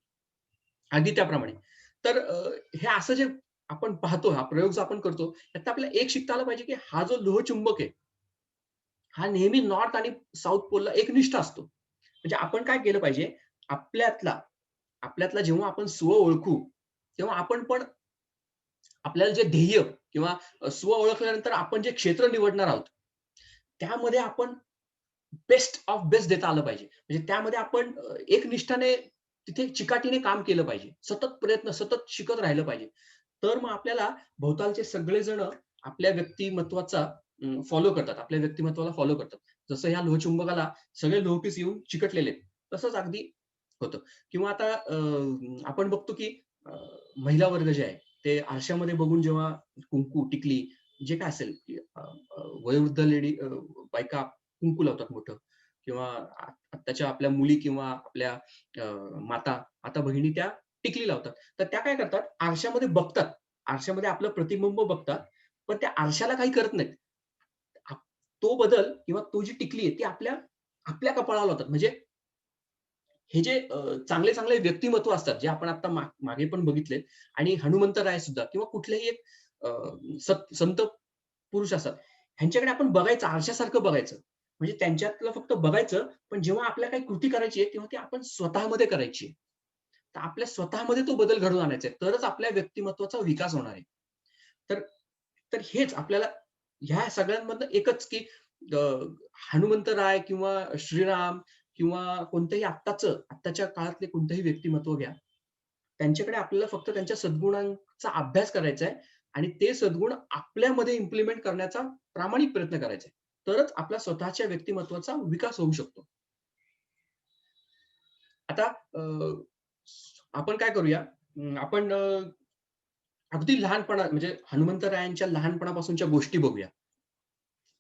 अगदी त्याप्रमाणे. तर हे असं जे आपण पाहतो, हा प्रयोग जो आपण करतो त्यात आपल्याला एक शिकता आलं पाहिजे की हा जो लोहचुंबक आहे हा नेहमी नॉर्थ आणि साऊथ पोलला एकनिष्ठ असतो. म्हणजे आपण काय केलं पाहिजे, आपल्यातला जेव्हा आपण स्व ओळखू तेव्हा आपण पण आपल्याला जे ध्येय किंवा स्व ओळखल्यानंतर आपण जे क्षेत्र निवडणार आहोत त्यामध्ये आपण बेस्ट ऑफ बेस्ट देता आलं पाहिजे. म्हणजे त्यामध्ये आपण एकनिष्ठाने तिथे चिकाटीने काम केलं पाहिजे. सतत प्रयत्न, सतत शिकत राहिलं पाहिजे. तर मग आपल्याला भोवतालचे सगळेजण आपल्या व्यक्तिमत्वाचा फॉलो करतात. आपल्या व्यक्तिमत्वाला फॉलो करतात. जसं ह्या लोहचुंबकाला सगळे लोहपीस येऊन चिकटलेले आहेत. तसंच अगदी होतं. किंवा आता आपण बघतो की महिला वर्ग जे आहे ते आरशामध्ये बघून जेव्हा कुंकू, टिकली जे काय असेल वयोवृद्ध बायका कुंकू लावतात मोठं, किंवा आत्ताच्या आपल्या मुली किंवा आपल्या माता आता भगिनी त्या टिकली लावतात. तर त्या काय करतात, आरशामध्ये बघतात, आरशामध्ये आपलं प्रतिबिंब बघतात, पण त्या आरशाला काही करत नाहीत. तो बदल किंवा तो जी टिकली आहे ती आपल्या आपल्या कपाळाला लावतात. म्हणजे हे जे चांगले चांगले व्यक्तिमत्व असतात जे आपण आता मागे पण बघितले, आणि हनुमंतराय सुद्धा किंवा कुठलेही एक संत पुरुष असतात, ह्यांच्याकडे आपण बघायचं, आरशासारखं बघायचं. म्हणजे त्यांच्यातलं फक्त बघायचं, पण जेव्हा आपल्याला काही कृती करायची आहे तेव्हा ती आपण स्वतःमध्ये करायची आहे. तर आपल्या स्वतःमध्ये तो बदल घडवून आणायचा आहे, तरच आपल्या व्यक्तिमत्वाचा विकास होणार आहे. तर तर हेच आपल्याला ह्या सगळ्यांमधनं एकच की हनुमंतराय किंवा श्रीराम किंवा कोणत्याही आत्ताच्या काळातले कोणतेही व्यक्तिमत्व घ्या, त्यांच्याकडे आपल्याला फक्त त्यांच्या सद्गुणांचा अभ्यास करायचा आहे आणि ते सद्गुण आपल्यामध्ये इम्प्लिमेंट करण्याचा प्रामाणिक प्रयत्न करायचा आहे. तरच आपल्या स्वतःच्या व्यक्तिमत्वाचा विकास होऊ शकतो. आता आपण काय करूया, आपण अगदी लहानपणा म्हणजे हनुमंतरायांच्या लहानपणापासूनच्या गोष्टी बघूया,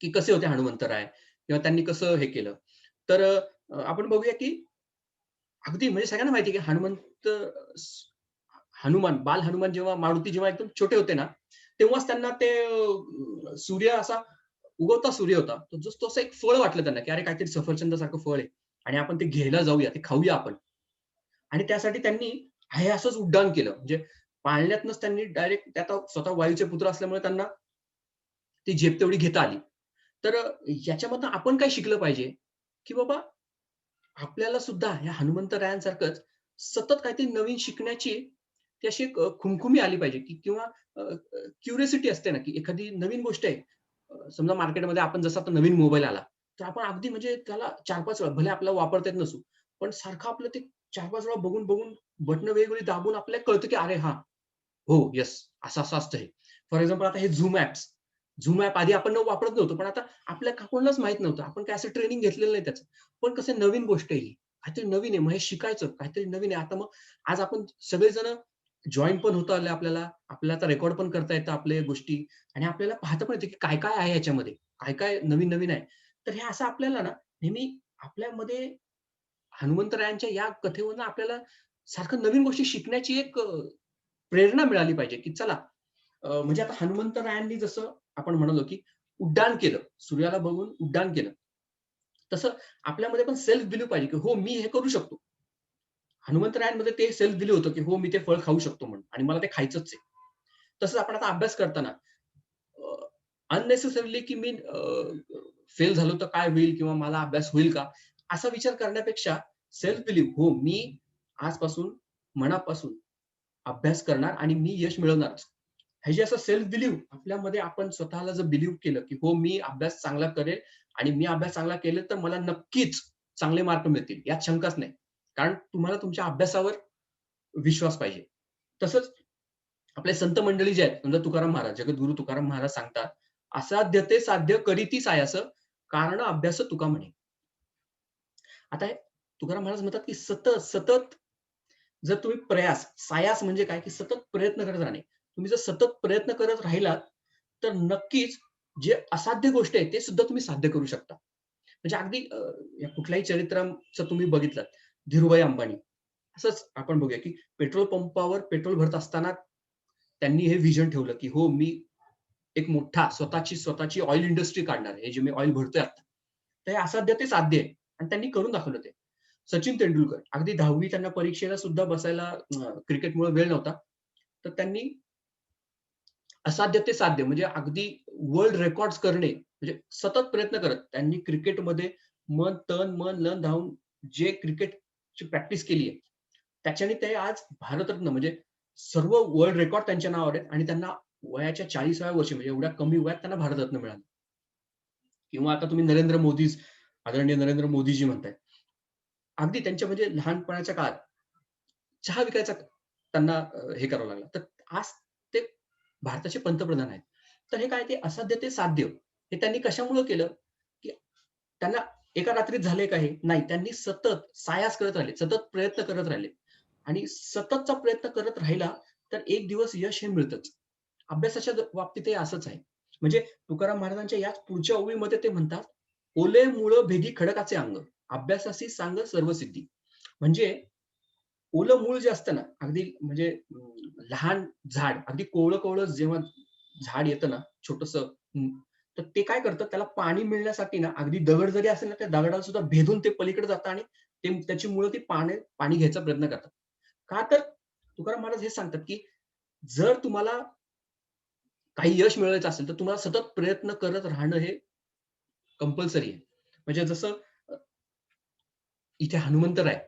की कसे होते हनुमंतराय किंवा त्यांनी कसं हे केलं. तर आपण बघूया की अगदी म्हणजे सगळ्यांना माहिती आहे की हनुमान, बाल हनुमान जेव्हा मारुती जेव्हा एकदम छोटे होते ना, तेव्हाच त्यांना ते सूर्य असा उगवता सूर्य होता. तो जस्ट असं एक फळ वाटलं त्यांना, की अरे काहीतरी सफरचंदासारखं फळ आहे आणि आपण ते घ्यायला जाऊया, ते खाऊया आपण. आणि त्यासाठी त्यांनी आहे असंच उड्डाण केलं. म्हणजे पाळण्यातनंच त्यांनी डायरेक्ट ते आता स्वतः वायूचे पुत्र असल्यामुळे त्यांना ती झेप तेवढी घेता आली. तर याच्यामधनं आपण काय शिकलं पाहिजे, की बाबा आपल्याला सुद्धा ह्या हनुमंतरायांसारखंच सतत काहीतरी नवीन शिकण्याची ती अशी एक खुमखुमी आली पाहिजे, की किंवा क्युरिओसिटी असते ना, की एखादी नवीन गोष्ट आहे. समजा मार्केटमध्ये आपण जसा आता नवीन मोबाईल आला, तर आपण अगदी म्हणजे त्याला 4-5 वेळा भले आपल्याला वापरता येत नसू, पण सारखं आपलं ते 4-5 वेळा बघून बटणं वेगवेगळी दाबून आपल्याला कळतं, की अरे हां, हो, येस, असं असतं हे. फॉर एक्झाम्पल आता हे Zoom ॲप्स. Zoom ॲप आधी आपण वापरत नव्हतो, पण आता आपल्या कोणालाच माहीत नव्हतं. आपण काय असं ट्रेनिंग घेतलेलं नाही त्याचं. पण कसं नवीन गोष्ट आहे ही. काहीतरी नवीन आहे. मग हे शिकायचं, काहीतरी नवीन आहे. आता मग आज आपण सगळेजण जॉइन पण होता आलं आपल्याला. आपल्याला आता रेकॉर्ड पण करता येतं आपल्या गोष्टी आणि आपल्याला पाहता पण येतं, की काय-काय आहे ह्याच्यामध्ये. काय-काय नवीन-नवीन आहे. तर हे असं आपल्याला ना नेहमी आपल्यामध्ये हनुमंतरायांच्या या कथेवरून आपल्याला सारखं नवीन गोष्टी शिकण्याची एक प्रेरणा मिळाली पाहिजे, की चला म्हणजे आता हनुमंतरायांनी जसं आपण म्हणालो, की उड्डाण केलं. सूर्याला बघून उड्डाण केलं. तसं आपल्यामध्ये पण सेल्फ बिलीव्ह पाहिजे, की हो मी हे करू शकतो. हनुमंतरायांमध्ये ते सेल्फ बिलीव्ह होतं, की हो मी ते फळ खाऊ शकतो म्हणून आणि मला ते खायचंच आहे. तसंच आपण आता अभ्यास करताना अननेसेसरीली की मी फेल झालो तर काय होईल किंवा मला अभ्यास होईल का? असा विचार करण्यापेक्षा सेल्फ बिलीव्ह हो मी आजपासून मनापासून अभ्यास करणार आणि मी यश मिळवणारच. हे जे असं सेल्फ बिलीव्ह आपल्यामध्ये आपण स्वतःला जर बिलीव्ह केलं, की हो मी अभ्यास चांगला करेल आणि मी अभ्यास चांगला केला तर मला नक्कीच चांगले मार्क मिळतील. यात शंकाच नाही. कारण तुम्हाला तुमच्या अभ्यासावर विश्वास पाहिजे. तसंच आपले संत मंडळी जे आहेत, समजा तुकाराम महाराज, जगद्गुरू तुकाराम महाराज सांगतात, "असाध्य ते साध्य करीती सायास, कारण अभ्यास तुका म्हणे." आता हे तुकाराम महाराज म्हणतात, की सतत जर तुम्ही सायास म्हणजे काय, की सतत प्रयत्न करत राहणे. तुम्ही जर सतत प्रयत्न करत राहिलात, तर नक्कीच जे असाध्य गोष्ट आहे, ते सुद्धा तुम्ही साध्य करू शकता. म्हणजे अगदी या कुठल्याही चरित्राचं तुम्ही बघितलात, धीरूभाई अंबानी. असंच आपण बघूया, की पेट्रोल पंपावर पेट्रोल भरत असताना त्यांनी हे व्हिजन ठेवलं, की हो मी एक मोठा स्वतःची ऑइल इंडस्ट्री काढणार आहे. हे जे मी ऑइल भरतोय आता. तर हे असाध्य ते साध्य आहे आणि त्यांनी करून दाखवलं ते. सचिन तेंडुलकर अगदी 10वी त्यांना परीक्षेला सुद्धा बसायला क्रिकेटमुळे वेळ नव्हता. तर त्यांनी असाध्य ते साध्य म्हणजे अगदी वर्ल्ड रेकॉर्ड्स करणे म्हणजे सतत प्रयत्न करत त्यांनी क्रिकेटमध्ये मन लन धावून जे क्रिकेटची प्रॅक्टिस केली आहे, त्याच्याने ते आज भारतरत्न म्हणजे सर्व वर्ल्ड रेकॉर्ड त्यांच्या नावावर आहेत आणि त्यांना वयाच्या 40व्या वर्षी म्हणजे एवढ्या कमी वयात त्यांना भारतरत्न मिळालं. किंवा आता तुम्ही आदरणीय नरेंद्र मोदीजी म्हणताय. अगदी त्यांच्या म्हणजे लहानपणाच्या काळात चहा विकायचा त्यांना हे करावं लागलं. तर आज ते भारताचे पंतप्रधान आहेत. तर हे काय ते असाध्य ते साध्य. हे त्यांनी कशामुळं केलं, की त्यांना एका रात्रीत झालंय का हे? नाही. त्यांनी सतत सायास करत राहिले, सतत प्रयत्न करत राहिले आणि सततचा प्रयत्न करत राहिला, तर एक दिवस यश हे मिळतंच. अभ्यासाच्या बाबतीतही असंच आहे. म्हणजे तुकाराम महाराजांच्या याच पुढच्या ओळीमध्ये ते म्हणतात, "ओले मुळं भेदी खडकाचे अंग, अभ्यासासी सांग सर्व सिद्धी." म्हणजे ओलं मूळ जे असतं ना, अगदी म्हणजे लहान झाड, अगदी कोवळं-कोवळं जेव्हा झाड येतं ना, छोटंसं तर ते काय करतं, त्याला पाणी मिळण्यासाठी ना, अगदी दगड जरी असेल ना, त्या दगडाला सुद्धा भेदून ते पलीकडे जातं आणि त्याची मुळं ती पाणी घ्यायचा प्रयत्न करतात. का तर तुकाराम महाराज हेच सांगतात, की जर तुम्हाला काही यश मिळवायचं असेल, तर तुम्हाला सतत प्रयत्न करत राहणं हे कंपल्सरी आहे. म्हणजे जसं इथे हनुमंतराय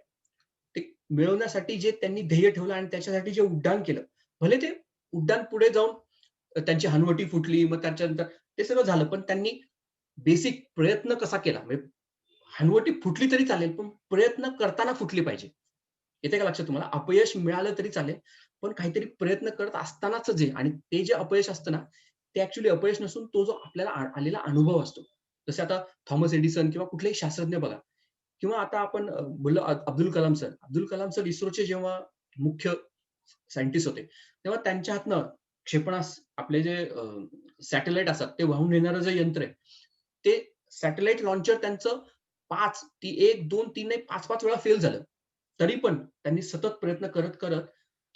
ते मिळवण्यासाठी जे त्यांनी ध्येय ठेवलं आणि त्याच्यासाठी जे उड्डाण केलं. भले ते उड्डाण पुढे जाऊन त्यांची हनुवटी फुटली, मग त्याच्यानंतर ते सगळं झालं. पण त्यांनी बेसिक प्रयत्न कसा केला? म्हणजे हनुवटी फुटली तरी चालेल, पण प्रयत्न करताना फुटली पाहिजे. येतंय का लक्षात तुम्हाला? अपयश मिळालं तरी चालेल, पण काहीतरी प्रयत्न करत असतानाच जे आणि ते जे अपयश असतं ना, ते ॲक्चुअली अपयश नसून तो जो आपल्याला आलेला अनुभव असतो. जसे आता थॉमस एडिसन किंवा कुठलेही शास्त्रज्ञ बघा किंवा आता आपण बोललो अब्दुल कलाम सर. अब्दुल कलाम सर इस्रोचे जेव्हा मुख्य सायंटिस्ट होते, तेव्हा त्यांच्या हातनं आपले जे सॅटेलाइट असतात ते वाहून नेणारं जे यंत्र आहे, ते सॅटेलाइट लॉन्चर त्यांचं 1, 2, 3 नाही 5 वेळा फेल झालं. तरी पण त्यांनी सतत प्रयत्न करत करत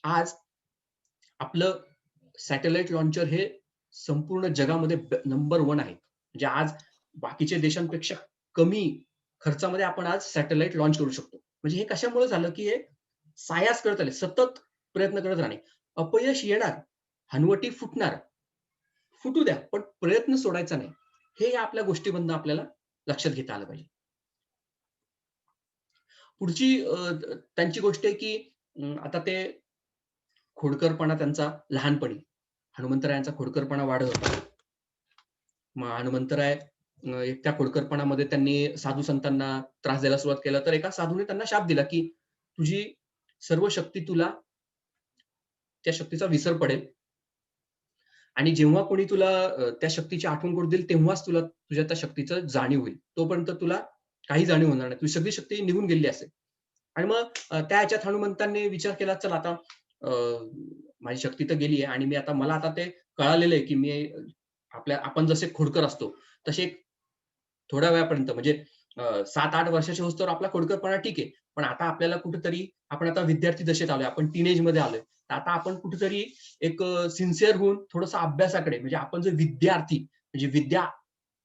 आज आपलं सॅटेलाइट लॉन्चर हे संपूर्ण जगामध्ये नंबर 1 आहे. म्हणजे आज बाकीच्या देशांपेक्षा कमी खर्चामध्ये आपण आज सॅटेलाइट लॉन्च करू शकतो. म्हणजे हे कशामुळे झालं, की हे सायास करत आले. सतत प्रयत्न करत राहणे. अपयश येणार, हनवटी फुटणार, फुटू द्या, पण प्रयत्न सोडायचा नाही. हे या आपल्या गोष्टीमधनं आपल्याला लक्षात घेता आलं पाहिजे. पुढची त्यांची गोष्ट आहे, की आता ते खोडकरपणा त्यांचा लहानपणी. हनुमंतरायांचा खोडकरपणा वाढत होता. मग हनुमंतराय त्या खोडकरपणामध्ये त्यांनी साधू संतांना त्रास द्यायला सुरुवात केला. तर एका साधूने त्यांना शाप दिला, की तुझी सर्व शक्ती तुला त्या शक्तीचा विसर पडेल आणि जेव्हा कोणी तुला त्या शक्तीची आठवण करून देईल, तेव्हाच तुला तुझ्या त्या शक्तीचं जाणीव होईल. तोपर्यंत तुला काही जाणीव होणार नाही. तुझी सगळी शक्ती निघून गेलेली असेल. आणि मग त्या ह्याच्यात हनुमंतांनी विचार केला, चल आता अ, माझी शक्ती तर गेली आहे आणि मला आता ते कळालेलं आहे, की आपण जसे खोडकर असतो, तसे एक थोड्या वेळापर्यंत म्हणजे 7-8 वर्षाचे होईस्तोवर आपला खोडकरपणा ठीक आहे. पण आता आपल्याला कुठेतरी आपण आता विद्यार्थी दशेत आलोय. आपण टीनेजमध्ये आलोय. तर आता आपण कुठेतरी एक सिन्सिअर होऊन थोडंसं अभ्यासाकडे म्हणजे आपण जो विद्यार्थी म्हणजे विद्या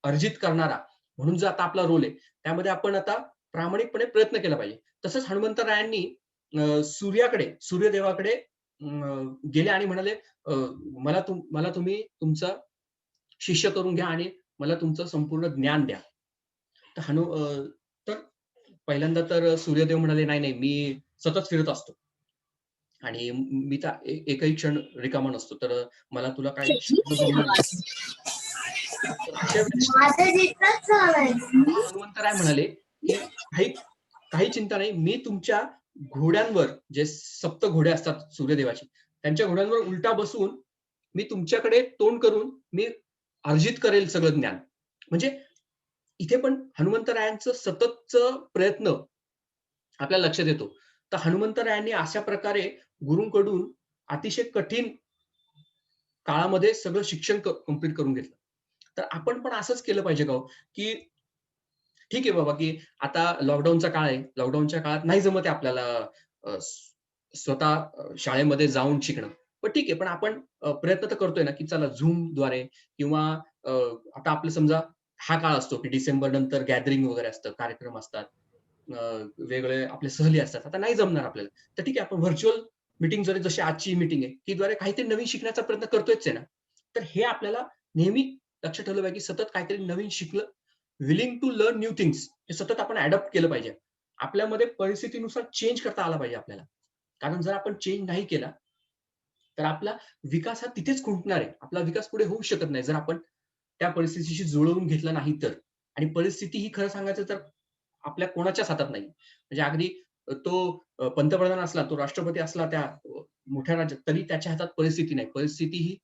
अर्जित करणारा म्हणून जो आता आपला रोल आहे, त्यामध्ये आपण आता प्रामाणिकपणे प्रयत्न केला पाहिजे. तसंच हनुमंतरायांनी सूर्यदेवाकडे गेले आणि म्हणाले, मला तुम्ही तुमचा शिष्य करून घ्या आणि मला तुमचं संपूर्ण ज्ञान द्या." तर तर पहिल्यांदा तर सूर्यदेव म्हणाले, "नाही, नाही, मी सतत फिरत असतो आणि मी तर एकही क्षण रिकामा नसतो. तर मला तुला काही शिकवणं जमणार नाही." तर अशा वेळेस हनुमंतराय म्हणाले, की "काही काही चिंता नाही. मी तुमच्या घोड्यांवर जे सप्त घोडे असतात सूर्यदेवाचे, त्यांच्या घोड्यांवर उलटा बसून मी तुमच्याकडे तोंड करून मी अर्जित करेल सगळं ज्ञान." म्हणजे इथे पण हनुमंतरायांचं सततचं प्रयत्न आपल्याला लक्षात येतो. तर हनुमंतरायांनी अशा प्रकारे गुरूंकडून अतिशय कठीण काळामध्ये सगळं शिक्षण कंप्लीट करून घेतलं. तर आपण पण असंच केलं पाहिजे का हो, की ठीक आहे बाबा, की आता लॉकडाऊनचा काळ आहे. लॉकडाऊनच्या काळात नाही जमत आहे आपल्याला स्वतः शाळेमध्ये जाऊन शिकणं. पण ठीक आहे, पण आपण प्रयत्न तर करतोय ना, की चला Zoomद्वारे किंवा आता आपलं समजा हा काळ असतो, की डिसेंबर नंतर गॅदरिंग वगैरे असतं, कार्यक्रम असतात. वेगळे आपले सहली असतात. आता नाही जमणार आपल्याला. तर ठीक आहे, आपण व्हर्चुअल मीटिंग जरी जशी आजची मीटिंग आहे, की द्वारे काहीतरी नवीन शिकण्याचा प्रयत्न करतोयच आहे ना. तर हे आपल्याला नेहमी लक्षात ठेवलं पाहिजे, की सतत काहीतरी नवीन शिकलं willing to learn new things हे सतत आपण अडॉप्ट केलं पाहिजे. आपल्यामध्ये परिस्थितीनुसार चेंज करता आला पाहिजे आपल्याला. कारण जर आपण चेंज नाही केला, तर आपला विकास हा तिथेच खुंटणार आहे. आपला विकास पुढे होऊ शकत नाही जर आपण त्या परिस्थितीशी जुळवून घेतलं नाही तर. आणि परिस्थिती ही खरं सांगायचं तर आपल्या कोणाच्याच हातात नाही. म्हणजे अगदी तो पंतप्रधान असला, तो राष्ट्रपती असला त्या मोठ्या राज्यात, तरी त्याच्या हातात परिस्थिती नाही. परिस्थिती ही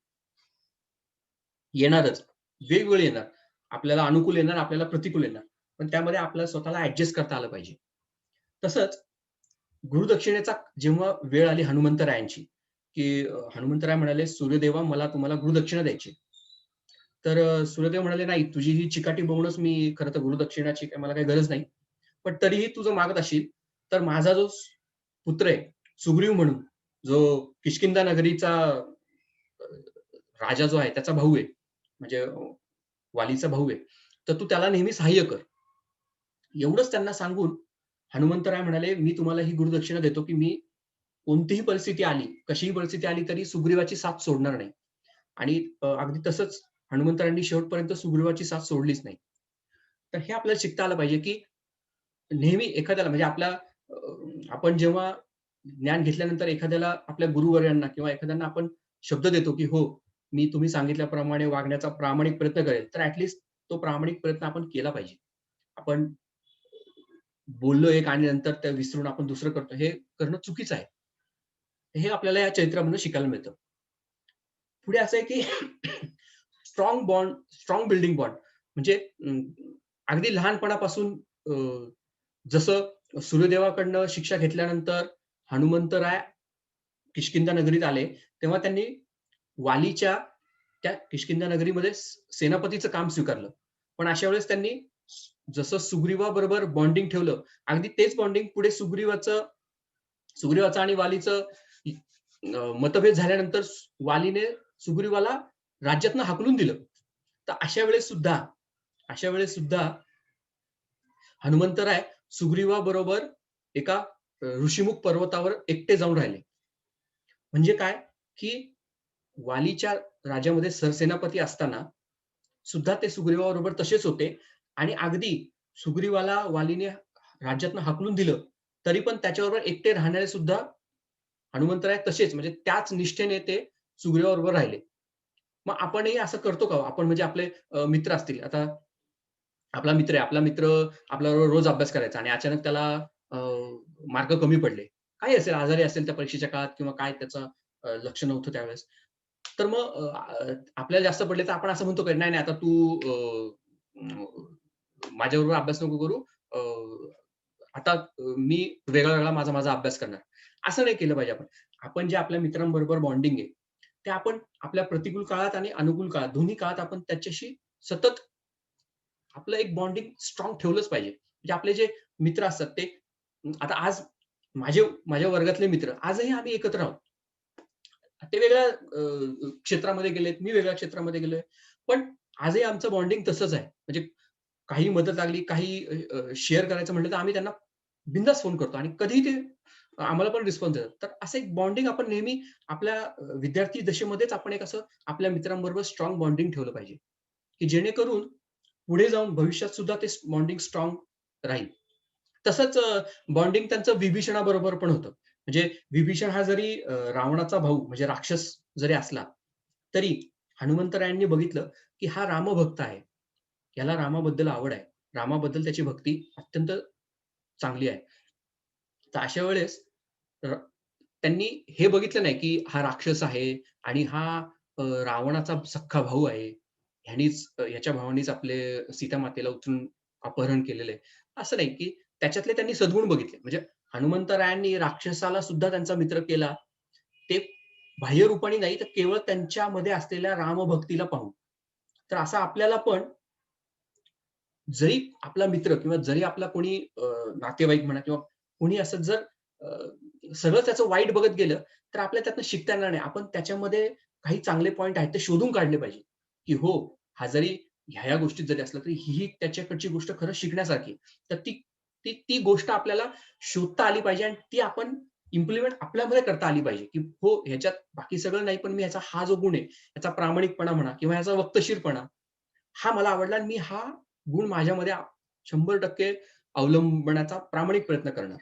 येणारच. वेगवेगळी येणार. आपल्याला अनुकूल येणार, आपल्याला प्रतिकूल येणार. पण त्यामध्ये आपल्याला स्वतःला ॲडजस्ट करता आलं पाहिजे. तसंच गुरुदक्षिणेचा जेव्हा वेळ आली हनुमंतरायांची, की हनुमंतराय म्हणाले, "सूर्यदेवा मला तुम्हाला गुरुदक्षिणा द्यायची." तर सूर्यदेव म्हणाले, "नाही, तुझी ही चिकाटी बघूनच मी खरं तर गुरुदक्षिणाची मला काही गरज नाही. पण तरीही तू जर मागत असशील, तर माझा जो पुत्र आहे सुग्रीव म्हणून, जो किष्किंधा नगरीचा राजा जो आहे त्याचा भाऊ आहे. म्हणजे वालीचा भाऊ आहे. तर तू त्याला नेहमी सहाय्य कर." एवढंच त्यांना सांगून हनुमंतराय म्हणाले, "मी तुम्हाला ही गुरुदक्षिणा देतो, की मी कोणतीही परिस्थिती आली, कशीही परिस्थिती आली तरी सुग्रीवाची साथ सोडणार नाही." आणि अगदी तसंच हनुमंतरायांनी शेवटपर्यंत सुग्रीवाची साथ सोडलीच नाही. तर हे आपल्याला शिकता आलं पाहिजे, की नेहमी एखाद्याला म्हणजे आपण जेव्हा ज्ञान घेतल्यानंतर एखाद्याला आपल्या गुरुवर्यांना किंवा एखाद्यांना आपण शब्द देतो, की "हो, मी तुम्ही सांगितल्याप्रमाणे वागण्याचा प्रामाणिक प्रयत्न करेल." तर तो प्रामाणिक प्रयत्न आपण केला पाहिजे. आपण बोललो एक आणि नंतर ते विसरून आपण दुसरं करतो, हे करणं चुकीचं आहे. हे आपल्याला या चरित्रामधून शिकायला मिळतं. पुढे असं आहे, की स्ट्रॉंग बिल्डिंग बॉन्ड म्हणजे अगदी लहानपणापासून जसं सूर्यदेवाकडनं शिक्षा घेतल्यानंतर हनुमंतराय किष्किंधा नगरीत आले, तेव्हा त्यांनी वालीच्या त्या किष्किंधा नगरीमध्ये सेनापतीचं काम स्वीकारलं. पण अशा वेळेस त्यांनी जसं सुग्रीवाबरोबर बॉन्डिंग ठेवलं, अगदी तेच बॉन्डिंग पुढे सुग्रीवाचं आणि वालीचं मतभेद झाल्यानंतर वालीने सुग्रीवाला राज्यातनं हाकलून दिलं. तर अशा वेळेस सुद्धा हनुमंतराय सुग्रीवाबरोबर एका ऋषीमुख पर्वतावर एकटे जाऊन राहिले. म्हणजे काय, की वालीच्या राज्यामध्ये सरसेनापती असताना सुद्धा ते सुग्रीवाबरोबर तसेच होते आणि अगदी सुग्रीवाला वालीने राज्यातनं हाकलून दिलं, तरी पण त्याच्याबरोबर एकटे राहणारे सुद्धा हनुमंतराय तसेच म्हणजे त्याच निष्ठेने ते सुग्रीवाबरोबर राहिले. मग आपणही असं करतो का हो? आपण म्हणजे आपले मित्र असतील. आता आपला मित्र आपल्याबरोबर रोज अभ्यास करायचा आणि अचानक त्याला अ, मार्क कमी पडले. काही असेल, आजारी असेल त्या परीक्षेच्या काळात किंवा काय त्याचं लक्ष नव्हतं त्यावेळेस. तर मग आपल्याला जास्त पडले तर आपण असं म्हणतो की "नाही, नाही आता तू माझ्याबरोबर अभ्यास नको करू. आता मी वेगळा-वेगळा माझा अभ्यास करणार." असं नाही केलं पाहिजे आपण. आपण जे आपल्या मित्रांबरोबर बॉन्डिंग आहे, ते आपण आपल्या प्रतिकूल काळात आणि अनुकूल काळात दोन्ही काळात आपण त्याच्याशी सतत आपलं एक बॉन्डिंग स्ट्राँग ठेवलंच पाहिजे. म्हणजे आपले जे मित्र असतात ते आता आज माझ्या वर्गातले मित्र आजही आम्ही एकत्र आहोत. ते वेगळ्या क्षेत्रामध्ये गेलेत, मी वेगळ्या क्षेत्रामध्ये गेलोय. पण आजही आमचं बॉन्डिंग तसंच आहे. म्हणजे काही मदत लागली, काही शेअर करायचं म्हटलं तर आम्ही त्यांना बिनधास्त फोन करतो आणि कधीही ते आम्हाला पण रिस्पॉन्स देतात. तर असं एक बॉन्डिंग आपण नेहमी आपल्या विद्यार्थी दशेमध्येच आपण एक असं आपल्या मित्रांबरोबर स्ट्राँग बॉन्डिंग ठेवलं पाहिजे, की जेणेकरून पुढे जाऊन भविष्यात सुद्धा ते बॉन्डिंग स्ट्राँग राहील. तसंच बॉन्डिंग त्यांचं विभीषणाबरोबर पण होतं. म्हणजे विभीषण हा जरी रावणाचा भाऊ म्हणजे राक्षस जरी असला, तरी हनुमंतरायांनी बघितलं, की हा रामभक्त आहे. याला रामाबद्दल आवड आहे. रामाबद्दल त्याची भक्ती अत्यंत चांगली आहे. तर अशा वेळेस र त्यांनी हे बघितलं नाही, की हा राक्षस आहे आणि हा रावणाचा सख्खा भाऊ आहे. ह्याच्या भावानीच आपले सीतामातेला उचलून अपहरण केलेलं आहे. असं नाही, की त्याच्यातले त्यांनी सद्गुण बघितले. म्हणजे हनुमंतरायांनी राक्षसाला सुद्धा त्यांचा मित्र केला. ते बाह्य रूपाने नाही, तर केवळ त्यांच्यामध्ये असलेल्या रामभक्तीला पाहून. तर असं आपल्याला पण जरी आपला मित्र किंवा जरी आपला कोणी नातेवाईक म्हणा किंवा कोणी असं जर सगळं त्याचं वाईट बघत गेलं, तर आपल्याला त्यातनं शिकता येणार नाही. आपण त्याच्यामध्ये काही चांगले पॉइंट आहेत ते शोधून काढले पाहिजे, की हो, हा जरी ह्या गोष्टीत जरी असला तरी ही त्याच्याकडची गोष्ट खरंच शिकण्यासारखी आहे. तर ती ती ती गोष्ट आपल्याला शोधता आली पाहिजे आणि ती आपण इम्प्लिमेंट आपल्यामध्ये करता आली पाहिजे, की हो, ह्याच्यात बाकी सगळं नाही, पण मी ह्याचा हा जो गुण आहे, याचा प्रामाणिकपणा म्हणा किंवा ह्याचा वक्तशीरपणा, हा मला आवडला आणि मी हा गुण माझ्यामध्ये 100% अवलंबण्याचा प्रामाणिक प्रयत्न करणार.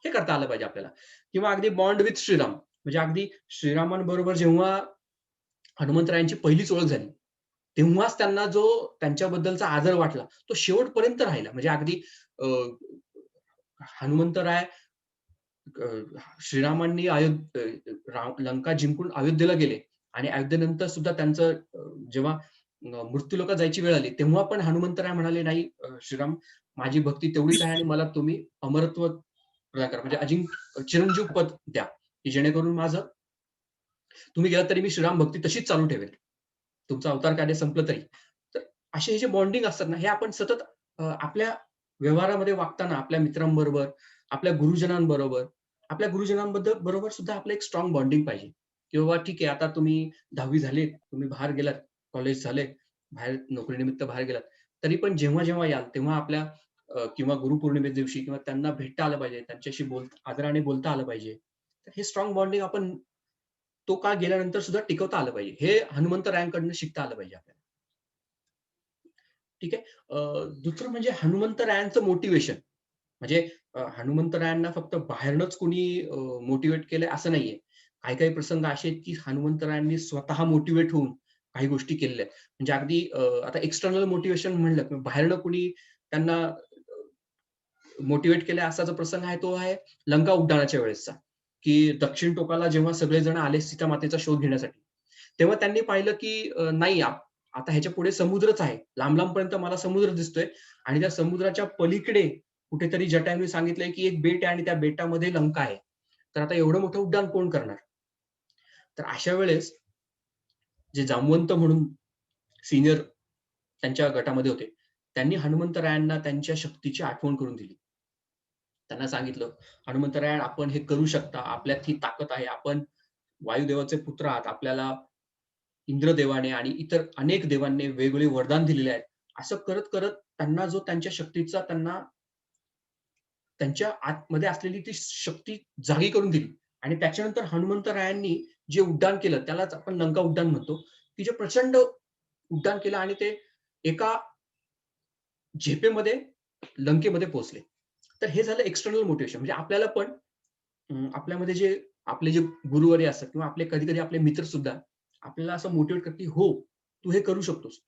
हे करता आलं पाहिजे आपल्याला. किंवा अगदी बॉन्ड विथ श्रीराम म्हणजे अगदी श्रीरामांबरोबर जेव्हा हनुमंतरायांची पहिलीच ओळख झाली, तेव्हाच त्यांना जो त्यांच्याबद्दलचा आदर वाटला, तो शेवटपर्यंत राहिला. म्हणजे अगदी अ, हनुमंतराय श्रीरामांनी लंका जिंकून अयोध्येला गेले आणि अयोध्येनंतर सुद्धा त्यांचं जेव्हा मृत्यूलोकात जायची वेळ आली, तेव्हा पण हनुमंतराय म्हणाले, "नाही श्रीराम, माझी भक्ती तेवढीच आहे आणि मला तुम्ही अमरत्व प्रदान करा. म्हणजे चिरंजीव पद द्या, की जेणेकरून तुम्ही गेलात तरी मी श्रीराम भक्ती तशीच चालू ठेवेन. तुमचं अवतार कार्य संपलं तरी." तर असे हे जे बॉन्डिंग असतात ना, हे आपण सतत आपल्या व्यवहारामध्ये वागताना आपल्या मित्रांबरोबर, आपल्या गुरुजनांबद्दल बरोबर सुद्धा आपलं एक स्ट्राँग बॉन्डिंग पाहिजे, की बाबा ठीक आहे, आता तुम्ही 10वी झालीत, तुम्ही बाहेर गेलात, कॉलेज झाले, बाहेर नोकरीनिमित्त बाहेर गेलात. तरी पण जेव्हा याल तेव्हा आपल्या किंवा गुरुपौर्णिमे दिवशी किंवा त्यांना भेटता आलं पाहिजे, त्यांच्याशी आदराने बोलता आलं पाहिजे. तर हे स्ट्राँग बॉन्डिंग आपण तो काळ गेल्यानंतर सुद्धा टिकवता आलं पाहिजे. हे हनुमंतरायांकडून शिकता आलं पाहिजे आपल्याला. ठीक आहे. दुसरं म्हणजे हनुमंतरायांचं मोटिव्हेशन. म्हणजे हनुमंतरायांना फक्त बाहेरनंच कोणी मोटिव्हेट केलंय असं नाहीये. काही-काही प्रसंग असे आहेत, की हनुमंतरायांनी स्वतः मोटिव्हेट होऊन काही गोष्टी केलेल्या आहेत. म्हणजे अगदी आता एक्सटर्नल मोटिव्हेशन म्हणलं किंवा बाहेरनं कोणी त्यांना मोटिव्हेट केलंय असा जो प्रसंग आहे तो आहे लंका उड्डाणाच्या वेळेसचा, की दक्षिण टोकाला जेव्हा सगळेजण आले सीतामातेचा शोध घेण्यासाठी, तेव्हा त्यांनी पाहिलं, की नाही आता ह्याच्या पुढे समुद्रच आहे. लांब-लांबपर्यंत मला समुद्र दिसतोय आणि त्या समुद्राच्या पलीकडे कुठेतरी जटायूने सांगितलंय, की एक बेट आहे आणि त्या बेटामध्ये लंका आहे. तर आता एवढं मोठं उड्डाण कोण करणार? तर अशा वेळेस जे जामवंत म्हणून सिनियर त्यांच्या गटामध्ये होते, त्यांनी हनुमंतरायांना त्यांच्या शक्तीची आठवण करून दिली. त्यांना सांगितलं, "हनुमंतराय, आपण हे करू शकता. आपल्यात ही ताकद आहे. आपण वायुदेवाचे पुत्र आहात. आपल्याला इंद्रदेवाने आणि इतर अनेक देवांनी वेगवेगळे वरदान दिलेले आहेत." असं करत त्यांना जो त्यांच्या शक्तीचा त्यांना त्यांच्या आतमध्ये असलेली ती शक्ती जागी करून दिली आणि त्याच्यानंतर हनुमंतरायांनी जे उड्डाण केलं त्यालाच आपण लंका उड्डाण म्हणतो, की जे प्रचंड उड्डाण केलं आणि ते एका झेपेमध्ये लंकेमध्ये पोहोचले. तर हे झालं एक्सटर्नल मोटिव्हेशन. म्हणजे आपल्याला पण आपल्यामध्ये जे आपले जे गुरुवर्य असतात किंवा आपले कधी-कधी आपले मित्र सुद्धा आपल्याला असं मोटिव्हेट करतात, की "हो, तू हे करू शकतोस."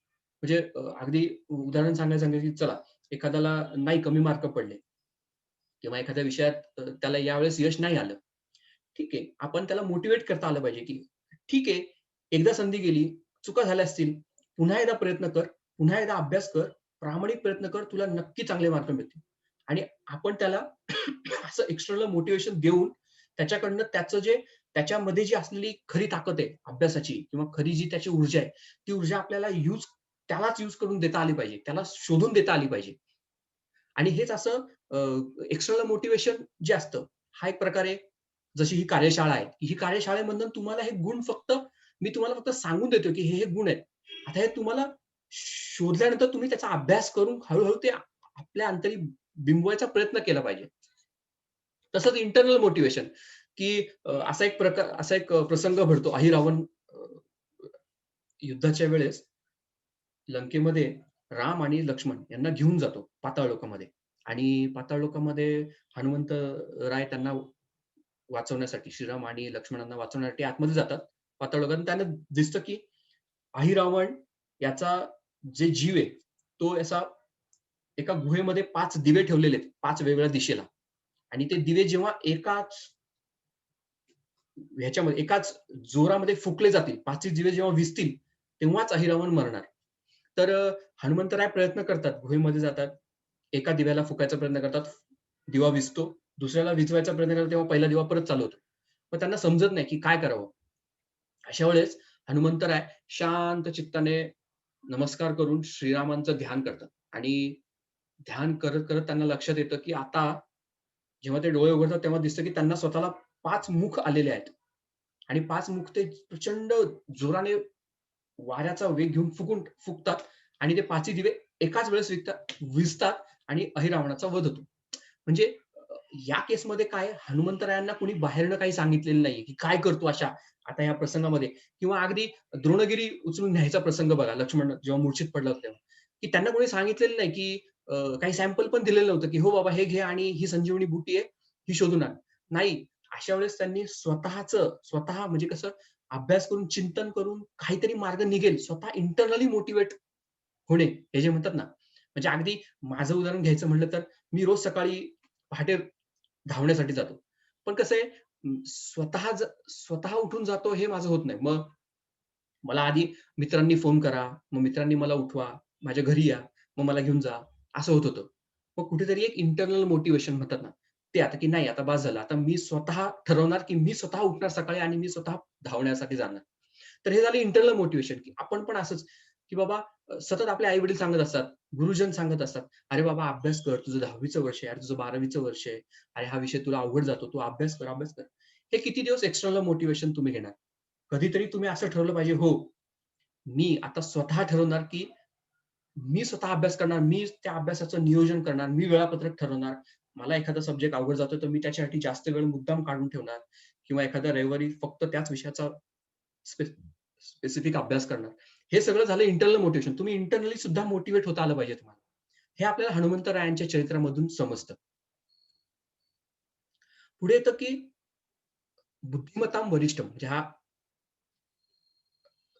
म्हणजे अगदी उदाहरण सांगायचं की चला एखाद्याला नाही कमी मार्क पडले किंवा एखाद्या विषयात त्याला यावेळेस यश नाही आलं. ठीक आहे. आपण त्याला मोटिव्हेट करता आलं पाहिजे, की ठीक आहे, एकदा संधी गेली, चुका झाल्या असतील, पुन्हा एकदा प्रयत्न कर, पुन्हा एकदा अभ्यास कर, प्रामाणिक प्रयत्न कर, तुला नक्की चांगले मार्क मिळतील. आणि आपण त्याला असं एक्सटर्नल मोटिव्हेशन देऊन त्याच्याकडनं त्याचं जे त्याच्यामध्ये जी असलेली खरी ताकद आहे अभ्यासाची किंवा खरी जी त्याची ऊर्जा आहे, ती ऊर्जा आपल्याला त्यालाच यूज करून देता आली पाहिजे. त्याला शोधून देता आली पाहिजे. आणि हेच असं एक्सटर्नल मोटिव्हेशन जे असतं, हा एक प्रकारे जशी ही कार्यशाळा आहे. ही कार्यशाळेमधून तुम्हाला हे गुण मी तुम्हाला फक्त सांगून देतोय, की हे गुण आहेत. आता हे तुम्हाला शोधल्यानंतर तुम्ही त्याचा अभ्यास करून हळू ते आपल्या अंतरी बिंबवायचा प्रयत्न केला पाहिजे. तसंच इंटरनल मोटिव्हेशन, की असा एक प्रसंग घडतो. अहिरावण युद्धाच्या वेळेस लंकेमध्ये राम आणि लक्ष्मण यांना घेऊन जातो पाताळ लोकामध्ये आणि पाताळ लोकामध्ये हनुमंत राय त्यांना वाचवण्यासाठी श्रीराम आणि लक्ष्मणांना वाचवण्यासाठी आतमध्ये जातात पाताळ लोकात. त्यांना दिसतं की अहिरावण याचा जे जीव आहे तो असा एका गुहेमध्ये 5 दिवे ठेवलेले आहेत 5 वेगवेगळ्या दिशेला आणि ते दिवे जेव्हा एकाच जोरामध्ये फुकले जातील, 5 दिवे जेव्हा विझतील, तेव्हाच अहिरावण मरणार. तर हनुमंतराय प्रयत्न करतात, गुहेमध्ये जातात. एका दिव्याला फुकायचा प्रयत्न करतात. दिवा विझतो. दुसऱ्याला विझवायचा प्रयत्न करतात, तेव्हा पहिला दिवा परत चालू होतो. मग त्यांना समजत नाही, की काय करावं? अशा वेळेस हनुमंतराय शांत चित्ताने नमस्कार करून श्रीरामांचं ध्यान करतात आणि ध्यान करत त्यांना लक्षात येतं, की आता जेव्हा ते डोळे उघडतात, तेव्हा दिसतं, की त्यांना स्वतःला 5 मुख आलेले आहेत आणि 5 मुख ते प्रचंड जोराने वाऱ्याचा वेग घेऊन फुकतात आणि ते 5ही दिवे एकाच वेळेस विझतात आणि अहिरावणाचा वध होतो. म्हणजे या केसमध्ये काय हनुमंतरायांना कोणी बाहेरनं काही सांगितलेलं नाहीये, की काय करतो आता ह्या प्रसंगामध्ये किंवा अगदी द्रोणगिरी उचलून न्यायचा प्रसंग बघा लक्ष्मण जेव्हा मूर्छित पडला होता तेव्हा, की त्यांना कोणी सांगितलेलं नाही, की काही सॅम्पल पण दिलेलं नव्हतं, की "हो बाबा हे घे आणि ही संजीवनी बुटी आहे, ही शोधून आण." नाही. अशा वेळेस त्यांनी स्वतः म्हणजे कसं अभ्यास करून, चिंतन करून काहीतरी मार्ग निघेल, स्वतः इंटरनली मोटिव्हेट होणे, हे जे म्हणतात ना, म्हणजे अगदी माझं उदाहरण घ्यायचं म्हटलं तर मी रोज सकाळी पहाटे धावण्यासाठी जातो. पण कसं आहे स्वतः उठून जातो हे माझं होत नाही. मग मला आधी मित्रांनी फोन करा, मग मित्रांनी मला उठवा, माझ्या घरी या, मग मला घेऊन जा, असं होत होतं. मग कुठेतरी एक इंटरनल मोटिव्हेशन म्हणतात ना, ते आता की नाही आता बास झालं. आता मी स्वतः ठरवणार, की मी स्वतः उठणार सकाळी आणि मी स्वतः धावण्यासाठी जाणार. तर हे झालं इंटरनल मोटिव्हेशन, की आपण पण असंच, की बाबा सतत आपले आई-वडील सांगत असतात, गुरुजन सांगत असतात, "अरे बाबा अभ्यास कर, तुझं 10वीचं वर्ष आहे, अरे तुझं 12वीचं वर्ष आहे. अरे हा विषय तुला अवघड जातो, तू अभ्यास कर, अभ्यास कर." हे किती दिवस एक्सटर्नल मोटिव्हेशन तुम्ही घेणार? कधीतरी तुम्ही असं ठरवलं पाहिजे, हो, मी आता स्वतः ठरवणार, की मी स्वतः अभ्यास करणार, मी त्या अभ्यासाचं नियोजन करणार, मी वेळापत्रक ठरवणार. मला एखादा सब्जेक्ट अवघड जातोय, तर मी त्याच्यासाठी जास्त वेळ मुद्दाम काढून ठेवणार किंवा एखाद्या रविवारी फक्त त्याच विषयाचा स्पेसिफिक अभ्यास करणार. हे सगळं झालं इंटरनल मोटिव्हेशन. तुम्ही इंटरनली सुद्धा मोटिव्हेट होता आलं पाहिजे तुम्हाला. हे आपल्याला हनुमंतरायांच्या चरित्रामधून समजतं. पुढे येतं, की बुद्धिमत्तां वरिष्ठम म्हणजे हा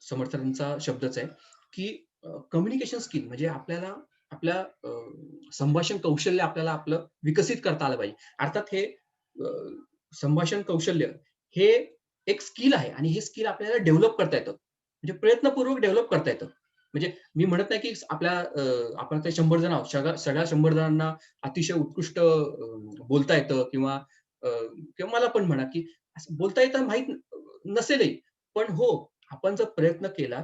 समर्थांचा शब्दच आहे, की कम्युनिकेशन स्किल म्हणजे आपल्याला आपल्या संभाषण कौशल्य आपल्याला आपलं विकसित करता आलं पाहिजे. अर्थात हे अ, संभाषण कौशल्य हे एक स्किल आहे आणि हे स्किल आपल्याला डेव्हलप करता येतं. म्हणजे प्रयत्नपूर्वक डेव्हलप करता येतं. म्हणजे मी म्हणत नाही, की आपण ते 100 जण आहोत. सगळ्या 100 जणांना अतिशय उत्कृष्ट बोलता येतं किंवा मला पण म्हणा, की असं बोलता येतं माहीत नसेलही. पण हो, आपण जर प्रयत्न केला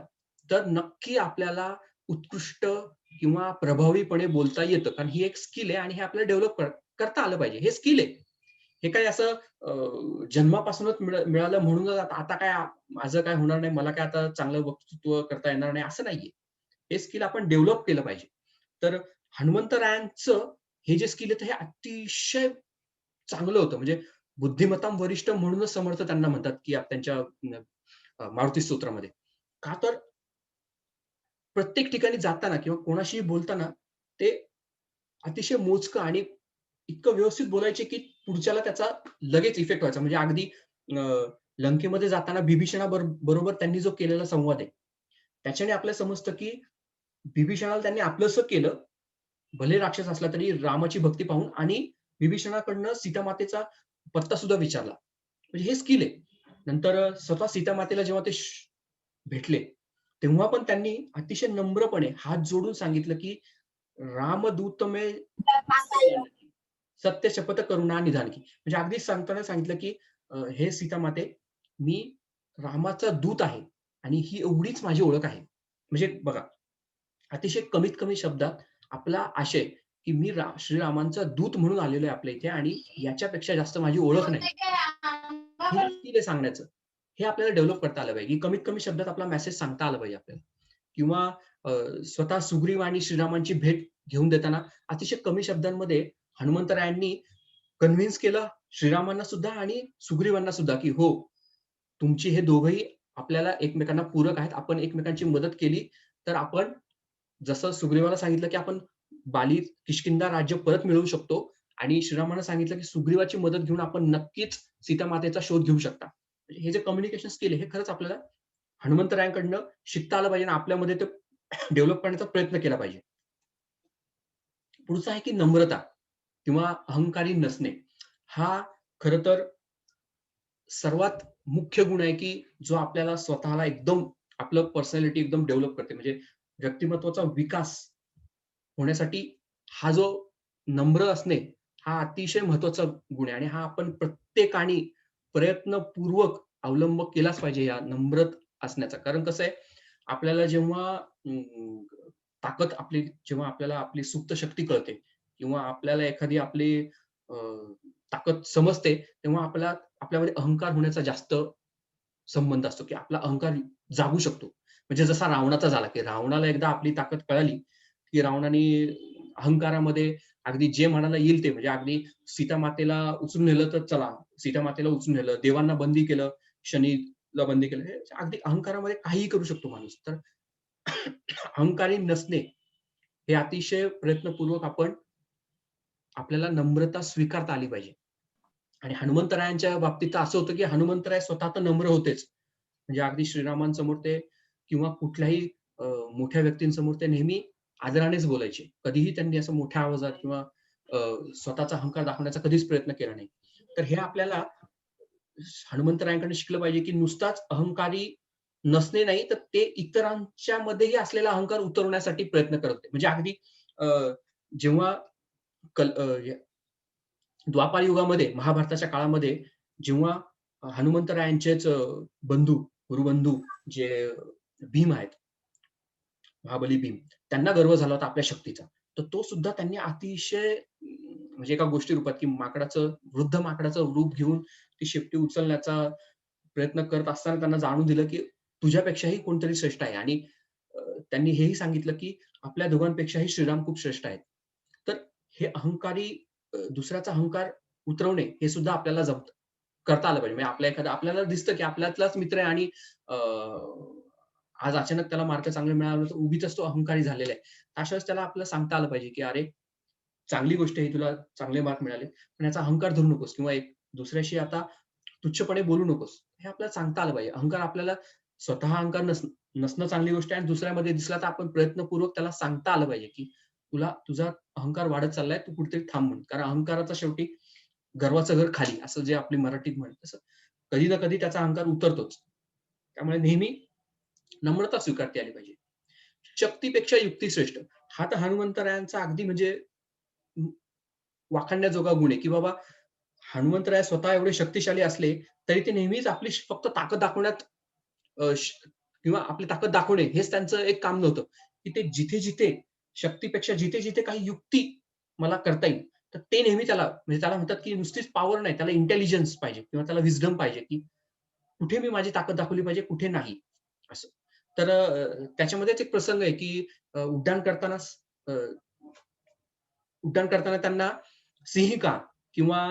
तर नक्की आपल्याला उत्कृष्ट किंवा प्रभावीपणे बोलता येतं, कारण ही एक स्किल आहे आणि हे आपल्याला डेव्हलप करता आलं पाहिजे. हे स्किल आहे. हे काही असं जन्मापासूनच मिळालं म्हणूनच आता काय माझं काय होणार नाही, मला काय आता चांगलं वक्तृत्व करता येणार नाही, असं नाहीये. हे स्किल आपण डेव्हलप केलं पाहिजे. तर हनुमंतरायांचं हे जे स्किल आहे हे अतिशय चांगलं होतं. म्हणजे बुद्धिमत्तां वरिष्ठ म्हणूनच समर्थ त्यांना म्हणतात, की त्यांच्या मारुती स्तोत्रामध्ये. का तर प्रत्येक ठिकाणी जाताना किंवा कोणाशीही बोलताना ते अतिशय मोजकं आणि इतकं व्यवस्थित बोलायचे, की पुढच्याला त्याचा लगेच इफेक्ट व्हायचा. म्हणजे अगदी अ, लंकेमध्ये जाताना बिभीषणा बरोबर त्यांनी जो केलेला संवाद आहे, त्याच्याने आपल्याला समजतं, की बिभीषणाला त्यांनी आपलंसं केलं. भले राक्षस असला तरी रामाची भक्ती पाहून आणि बिभीषणाकडनं सीतामातेचा पत्ता सुद्धा विचारला. म्हणजे हे स्किल आहे. नंतर स्वतः सीतामातेला जेव्हा ते भेटले, तेव्हा पण त्यांनी अतिशय नम्रपणे हात जोडून सांगितलं, की "रामदूत मे सत्य शपथ करुणा निधान की." म्हणजे अगदीच सांगताना सांगितलं, की "हे सीतामाते, मी रामाचा दूत आहे आणि ही एवढीच माझी ओळख आहे." म्हणजे बघा, अतिशय कमीत कमी शब्दात आपला आशय, की मी श्रीरामांचा दूत म्हणून आलेलो आहे आपल्या इथे आणि याच्यापेक्षा जास्त माझी ओळख नाही. हे स्किल आहे सांगण्याचं. हे आपल्याला डेव्हलप करता आलं पाहिजे, की कमीत कमी शब्दात आपला मेसेज सांगता आला पाहिजे आपल्याला. किंवा स्वतः सुग्रीव आणि श्रीरामांची भेट घेऊन देताना अतिशय कमी शब्दांमध्ये हनुमंतरायांनी कन्व्हिन्स केलं श्रीरामांना सुद्धा आणि सुग्रीवांना सुद्धा, की हो, तुमची हे दोघंही आपल्याला एकमेकांना पूरक आहेत. आपण एकमेकांची मदत केली, तर आपण जसं सुग्रीवाला सांगितलं, की आपण किष्किंधा राज्य परत मिळवू शकतो आणि श्रीरामानं सांगितलं, की सुग्रीवाची मदत घेऊन आपण नक्कीच सीतामातेचा शोध घेऊ शकता. म्हणजे हे जे कम्युनिकेशन स्किल आहे, हे खरंच आपल्याला हनुमंतरायांकडनं शिकता आलं पाहिजे आणि आपल्यामध्ये ते डेव्हलप करण्याचा प्रयत्न केला पाहिजे. पुढचं आहे, की नम्रता किंवा अहंकारी नसणे. हा खरं तर सर्वात मुख्य गुण आहे, की जो आपल्याला स्वतःला एकदम आपलं पर्सनॅलिटी एकदम डेव्हलप करते. म्हणजे व्यक्तिमत्त्वाचा विकास होण्यासाठी हा जो नम्र असणे, हा अतिशय महत्त्वाचा गुण आहे आणि हा आपण प्रत्येकाने प्रयत्नपूर्वक अवलंब केलाच पाहिजे या नम्र असण्याचा. कारण कसं आहे, आपल्याला जेव्हा ताकद आपली जेव्हा आपल्याला आपली सुप्त शक्ती कळते किंवा आपल्याला एखादी आपली अ, ताकद समजते, तेव्हा आपल्यामध्ये अहंकार होण्याचा जास्त संबंध असतो, की आपला अहंकार जागू शकतो. म्हणजे जसा रावणाचा झाला, की रावणाला एकदा आपली ताकद कळाली, की रावणाने अहंकारामध्ये अगदी जे मनाला येईल ते म्हणजे अगदी सीतामातेला उचलून नेलं तर चला, सीतामातेला उचलून नेलं, देवांना बंदी केलं, शनीला बंदी केलं. हे अगदी अहंकारामध्ये काहीही करू शकतो माणूस. तर अहंकारी नसणे हे अतिशय प्रयत्नपूर्वक आपल्याला नम्रता स्वीकारता आली पाहिजे. आणि हनुमंतरायांच्या बाबतीत तर असं होतं, की हनुमंतराय स्वतः तर नम्र होतेच. म्हणजे अगदी श्रीरामांसमोर ते किंवा कुठल्याही अ, मोठ्या व्यक्तींसमोर ते नेहमी आदरानेच बोलायचे. कधीही त्यांनी असं मोठ्या आवाजात किंवा अ, स्वतःचा अहंकार दाखवण्याचा कधीच प्रयत्न केला नाही. तर हे आपल्याला हनुमंतरायांकडून शिकलं पाहिजे, की नुसताच अहंकारी नसणे नाही, तर ते इतरांच्या मध्येही असलेला अहंकार उतरवण्यासाठी प्रयत्न करत होते. म्हणजे अगदी अ, जेव्हा द्वापार युगामध्ये, महाभारताच्या काळामध्ये जेव्हा हनुमंतरायांचेच बंधू, गुरुबंधू जे भीम आहेत, महाबली भीम, त्यांना गर्व झाला होता आपल्या शक्तीचा. तर तो सुद्धा त्यांनी अतिशय म्हणजे एका गोष्टी रूपात, की वृद्ध माकडाचं रूप घेऊन ती शेपटी उचलण्याचा प्रयत्न करत असताना त्यांना जाणून दिलं, की तुझ्यापेक्षाही कोणतरी श्रेष्ठ आहे आणि त्यांनी हेही सांगितलं, की आपल्या दोघांपेक्षाही श्रीराम खूप श्रेष्ठ आहेत. तर हे अहंकारी दुसऱ्याचा अहंकार उतरवणे हे सुद्धा आपल्याला करता आलं पाहिजे. म्हणजे आपल्याला दिसतं, की आपल्यातलाच मित्र आहे आणि अ, आज अचानक त्याला मार्क चांगले मिळाले, तर उगीचच तो अहंकारी झालेला आहे. अशा वेळेस त्याला आपल्याला सांगता आलं पाहिजे, की "अरे, चांगली गोष्ट आहे, तुला चांगले मार्क मिळाले, पण याचा अहंकार धरू नकोस किंवा एक दुसऱ्याशी आता तुच्छपणे बोलू नकोस." हे आपल्याला सांगता आलं पाहिजे. अहंकार आपल्याला स्वतः अहंकार नसणं चांगली गोष्ट आहे आणि दुसऱ्यामध्ये दिसला तर आपण प्रयत्नपूर्वक त्याला सांगता आलं पाहिजे, की तुझा अहंकार वाढत चाललाय, तू कुठेतरी थांब म्हणून. कारण अहंकाराचा शेवटी गर्वाचं घर खाली असं जे आपली मराठीत म्हणतात तसं कधी ना कधी त्याचा अहंकार उतरतोच. त्यामुळे नेहमी नम्रता स्वीकारता आली पाहिजे. शक्तीपेक्षा युक्ती श्रेष्ठ. हा तर हनुमंतरायांचा अगदी म्हणजे अं, वाखाणण्याजोगा गुण आहे, की बाबा हनुमंतराय स्वतः एवढे शक्तिशाली असले, तरी ते नेहमीच आपली फक्त ताकद दाखवण्यात किंवा आपली ताकद दाखवणे हेच त्यांचं एक काम नव्हतं, की ते जिथे जिथे शक्तीपेक्षा जिथे जिथे काही युक्ती मला करता येईल, तर ते नेहमी त्याला म्हणजे त्याला म्हणतात, की नुसतीच पॉवर नाही, त्याला इंटेलिजन्स पाहिजे किंवा त्याला विस्डम पाहिजे, की कुठे मी माझी ताकद दाखवली पाहिजे, कुठे नाही असं. तर त्याच्यामध्येच एक प्रसंग आहे, की उड्डाण करताना अ, उड्डाण करताना त्यांना सिंहिका किंवा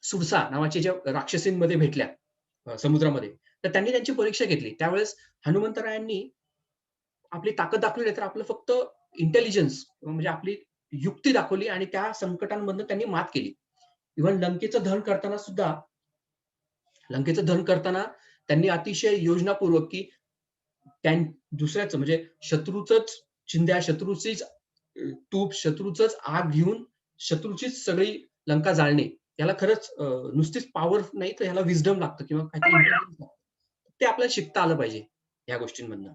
सुरसा नावाच्या ज्या राक्षसींमध्ये भेटल्या समुद्रामध्ये, तर त्यांनी त्यांची परीक्षा घेतली. त्यावेळेस हनुमंतरायांनी आपली ताकद दाखवली नाही, तर आपलं फक्त इंटेलिजन्स म्हणजे आपली युक्ती दाखवली आणि त्या संकटांमधनं त्यांनी मात केली. इव्हन लंकेचं दहन करताना त्यांनी अतिशय योजनापूर्वक, की त्यां दुसऱ्याचं म्हणजे शत्रूचंच चिंध्या, शत्रूचीच तूप, शत्रूचंच आग घेऊन शत्रूचीच सगळी लंका जाळणे. याला खरंच नुसतीच पॉवर नाही, तर ह्याला विस्डम लागतं किंवा काहीतरी इंटेलिजन्स लागतं. ते आपल्याला शिकता आलं पाहिजे ह्या गोष्टींमधनं.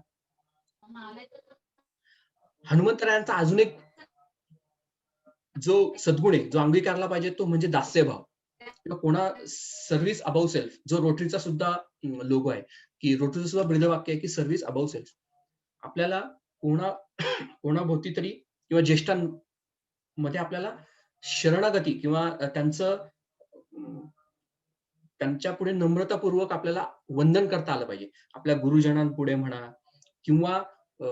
हनुमंतरायांचा अजून एक जो सद्गुण आहे, जो अंगीकारला पाहिजे तो म्हणजे दास्यभाव किंवा सर्व्हिस अबोव्ह सेल्फ जो रोटरीचा सुद्धा लोगो आहे, की रोटरीचं सुद्धा ब्रीदवाक्य आहे, की सर्व्हिस अबोव्ह सेल्फ. आपल्याला कोणा कोणाभोवती तरी किंवा ज्येष्ठांमध्ये आपल्याला शरणागती किंवा त्यांच्यापुढे नम्रतापूर्वक आपल्याला वंदन करता आलं पाहिजे. आपल्या गुरुजनांपुढे म्हणा किंवा अ,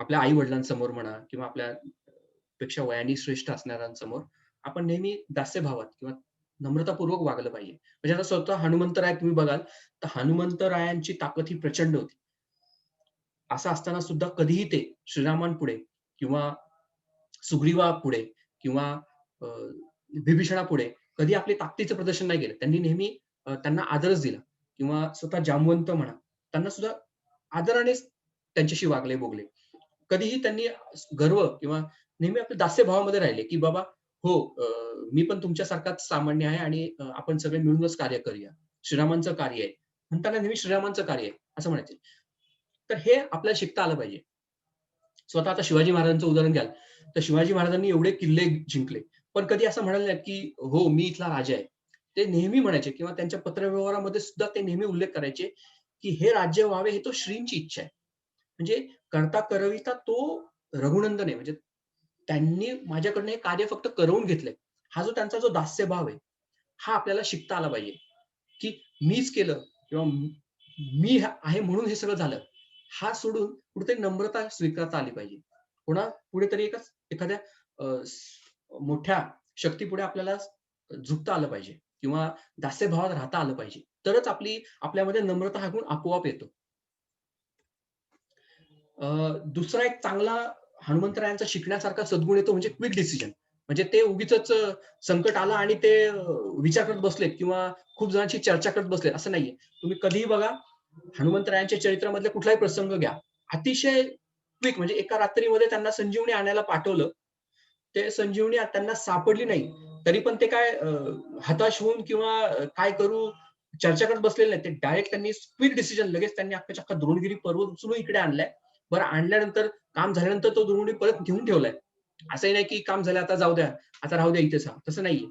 आपल्या आई-वडिलांसमोर म्हणा किंवा आपल्या पेक्षा वयाने श्रेष्ठ असणाऱ्यांसमोर आपण नेहमी दास्यभावात किंवा नम्रतापूर्वक वागलं पाहिजे. म्हणजे आता स्वतः हनुमंतराय तुम्ही बघाल, तर हनुमंतरायांची ताकद ही प्रचंड होती. असं असताना सुद्धा कधीही ते श्रीरामांपुढे किंवा सुग्रीवापुढे किंवा अ, बिभीषणापुढे कधी आपली ताकदीचं प्रदर्शन नाही केलं. त्यांनी नेहमी त्यांना आदरच दिला किंवा स्वतः जामवंत म्हणा, त्यांना सुद्धा आदरानेच त्यांच्याशी वागले बोगले. कधीही त्यांनी गर्व किंवा नेहमी आपल्या दास्यभावामध्ये राहिले, की बाबा हो, मी पण तुमच्यासारखाच सामान्य आहे आणि आपण सगळे मिळूनच कार्य करूया. श्रीरामांचं कार्य आहे. म्हणताना नेहमी श्रीरामांचं कार्य आहे, असं म्हणायचे. तर हे आपल्याला शिकता आलं पाहिजे. स्वतः आता शिवाजी महाराजांचं उदाहरण घ्याल, तर शिवाजी महाराजांनी एवढे किल्ले जिंकले. पण कधी असं म्हणाले नाहीत, की हो, मी इथला राजा आहे. ते नेहमी म्हणायचे किंवा त्यांच्या पत्रव्यवहारामध्ये सुद्धा ते नेहमी उल्लेख करायचे, की हे राज्य व्हावे ही तो श्रींची इच्छा आहे. म्हणजे करता करविता तो रघुनंदन आहे. म्हणजे त्यांनी माझ्याकडनं हे कार्य फक्त करवून घेतलंय. हा जो त्यांचा जो दास्यभाव आहे, हा आपल्याला शिकता आला पाहिजे, की मीच केलं किंवा मी आहे म्हणून हे सगळं झालं. हा सोडून कुठेतरी नम्रता स्वीकारता आली पाहिजे. पुढे तरी एखाद्या मोठ्या शक्तीपुढे आपल्याला झुकता आलं पाहिजे किंवा दास्यभावात राहता आलं पाहिजे. तरच आपल्यामध्ये नम्रता हा गुण आपोआप येतो. दुसरा एक चांगला हनुमंतरायांचा शिकण्यासारखा सद्गुण येतो म्हणजे क्विक डिसिजन. म्हणजे ते उगीचच संकट आलं आणि ते विचार करत बसलेत किंवा खूप जणांची चर्चा करत बसलेत असं नाहीये. तुम्ही कधीही बघा, हनुमंतरायांच्या चरित्रामधले कुठलाही प्रसंग घ्या. अतिशय क्विक म्हणजे एका रात्रीमध्ये त्यांना संजीवनी आणायला पाठवलं. ते संजीवनी त्यांना सापडली नाही. तरी पण ते काय हताश होऊन किंवा काय करू चर्चा करत बसलेले नाहीत. ते डायरेक्ट त्यांनी क्विक डिसिजन लगेच त्यांनी अख्खाच्या अख्खा द्रोणगिरी पर्वत उचलून इकडे आणलाय. बरं आणल्यानंतर काम झाल्यानंतर तो द्रोणी परत घेऊन ठेवलाय. असंही नाही की काम झालं आता जाऊ द्या, आता राहू द्या इथेच राहा. तसं नाहीये.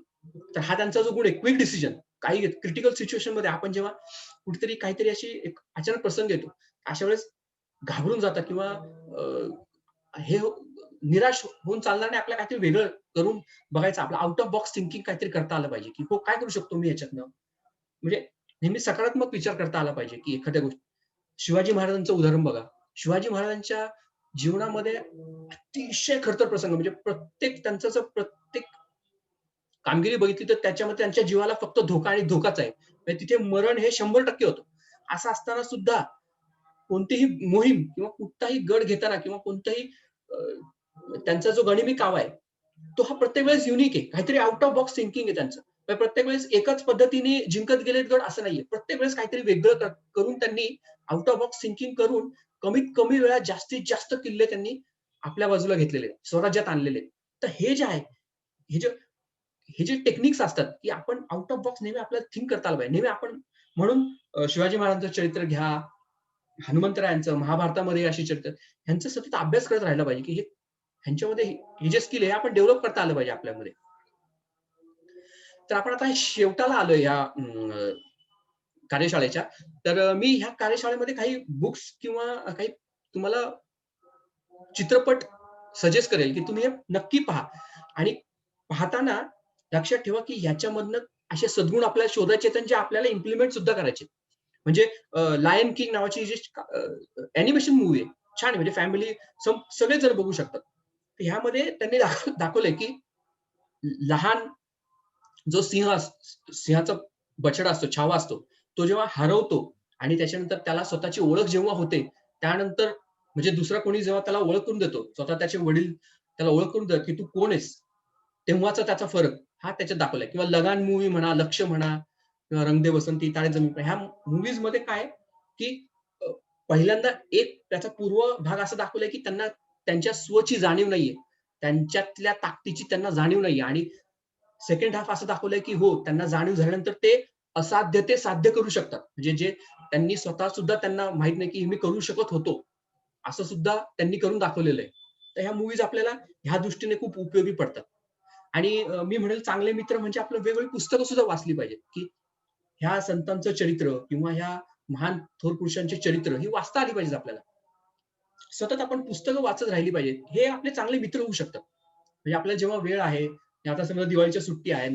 तर हा त्यांचा जो गुण आहे क्विक डिसिजन. काही क्रिटिकल सिच्युएशनमध्ये आपण जेव्हा कुठेतरी काहीतरी अशी एक अचानक प्रसंग येतो. अशा वेळेस घाबरून जातात किंवा निराश होऊन चालणार नाही. आपल्याला काहीतरी वेगळं करून बघायचं. आपलं आउट ऑफ बॉक्स थिंकिंग काहीतरी करता आलं पाहिजे, की हो काय करू शकतो मी याच्यातनं? म्हणजे नेहमी सकारात्मक विचार करता आला पाहिजे, की एखाद्या गोष्टी शिवाजी महाराजांचं उदाहरण बघा. शिवाजी महाराजांच्या जीवनामध्ये अतिशय खडतर प्रसंग म्हणजे प्रत्येक कामगिरी बघितली तर त्याच्यामध्ये त्यांच्या जीवाला फक्त धोका आणि धोकाच आहे. म्हणजे तिथे मरण हे 100% होतं. असं असताना सुद्धा कोणतीही मोहीम किंवा कुठलाही गड घेताना किंवा कोणताही त्यांचा जो गनिमी कावा आहे, तो हा प्रत्येक वेळेस युनिक आहे. काहीतरी आउट ऑफ बॉक्स थिंकिंग आहे त्यांचं. प्रत्येक वेळेस एकाच पद्धतीने जिंकत गेलेत गड असं नाहीये. प्रत्येक वेळेस काहीतरी वेगळं करून त्यांनी आउट ऑफ बॉक्स थिंकिंग करून कमीत कमी वेळात जास्तीत जास्त किल्ले त्यांनी आपल्या बाजूला घेतलेले आहेत. स्वराज्यात आणलेले आहेत. तर हे जे आहे, हे जे हे जे टेक्निक्स असतात, की आपण आउट ऑफ बॉक्स नेहमी आपल्याला थिंक करता आलं पाहिजे. नेहमी आपण म्हणून शिवाजी महाराजांचं चरित्र घ्या, हनुमंतरायांचं, महाभारतामध्ये अशी चरित्र ह्यांचा सतत अभ्यास करत राहिला पाहिजे, की ह्यांच्यामध्ये हे जे स्किल आहे आपण डेव्हलप करता आलं पाहिजे आपल्यामध्ये. तर आपण आता शेवटाला आलोय या कार्यशाळेच्या. तर मी ह्या कार्यशाळेमध्ये काही बुक्स किंवा काही तुम्हाला चित्रपट सजेस्ट करेल, की तुम्ही हे नक्की पहा. आणि पाहताना लक्षात ठेवा, की ह्याच्यामधनं असे सद्गुण आपल्याला शोधायचे आहेत आणि जे आपल्याला इम्प्लिमेंट सुद्धा करायचे. म्हणजे लायन किंग नावाची जी अॅनिमेशन मूव्ही आहे. छान आहे, म्हणजे फॅमिली सगळेच जण बघू शकतात. तर ह्यामध्ये त्यांनी दाखवलंय, की लहान जो सिंहाचा बछडा असतो, छावा असतो, तो जेव्हा हरवतो आणि त्याच्यानंतर त्याला स्वतःची ओळख जेव्हा होते, त्यानंतर म्हणजे दुसरा कोणी जेव्हा त्याला ओळख करून देतो, स्वतः त्याचे वडील त्याला ओळख करून देतात, की तू कोण आहेस? तेव्हाचा त्याचा फरक हा त्याच्यात दाखवलाय. किंवा लगान मूव्ही म्हणा, लक्ष्य म्हणा किंवा रंग दे बसंती, तारे जमीन पर, ह्या मूव्हीजमध्ये काय की अ, पहिल्यांदा एक त्याचा पूर्व भाग असा दाखवलाय, की त्यांना त्यांच्या स्वची जाणीव नाहीये. त्यांच्यातल्या ताकदीची त्यांना जाणीव नाहीये आणि सेकंड हाल्फ असं दाखवलंय, की हो, त्यांना जाणीव झाल्यानंतर ते असाध्य ते साध्य करू शकतात. म्हणजे जे त्यांनी स्वतः सुद्धा त्यांना माहित नाही, की मी करू शकत होतो. असं सुद्धा त्यांनी करून दाखवलेलं आहे. तर ह्या मूव्हीज आपल्याला ह्या दृष्टीने खूप उपयोगी पडतात. आणि मी म्हणेल चांगले मित्र म्हणजे आपलं वेगवेगळी पुस्तकं सुद्धा वाचली पाहिजेत, की ह्या संतांचं चरित्र किंवा ह्या महान थोर पुरुषांची चरित्र ही वाचता आली पाहिजेत आपल्याला. सतत आपण पुस्तकं वाचत राहिली पाहिजेत. हे आपले चांगले मित्र होऊ शकतात. म्हणजे आपल्याला जेव्हा वेळ आहे, आता समजा दिवाळीच्या सुट्टी आहे,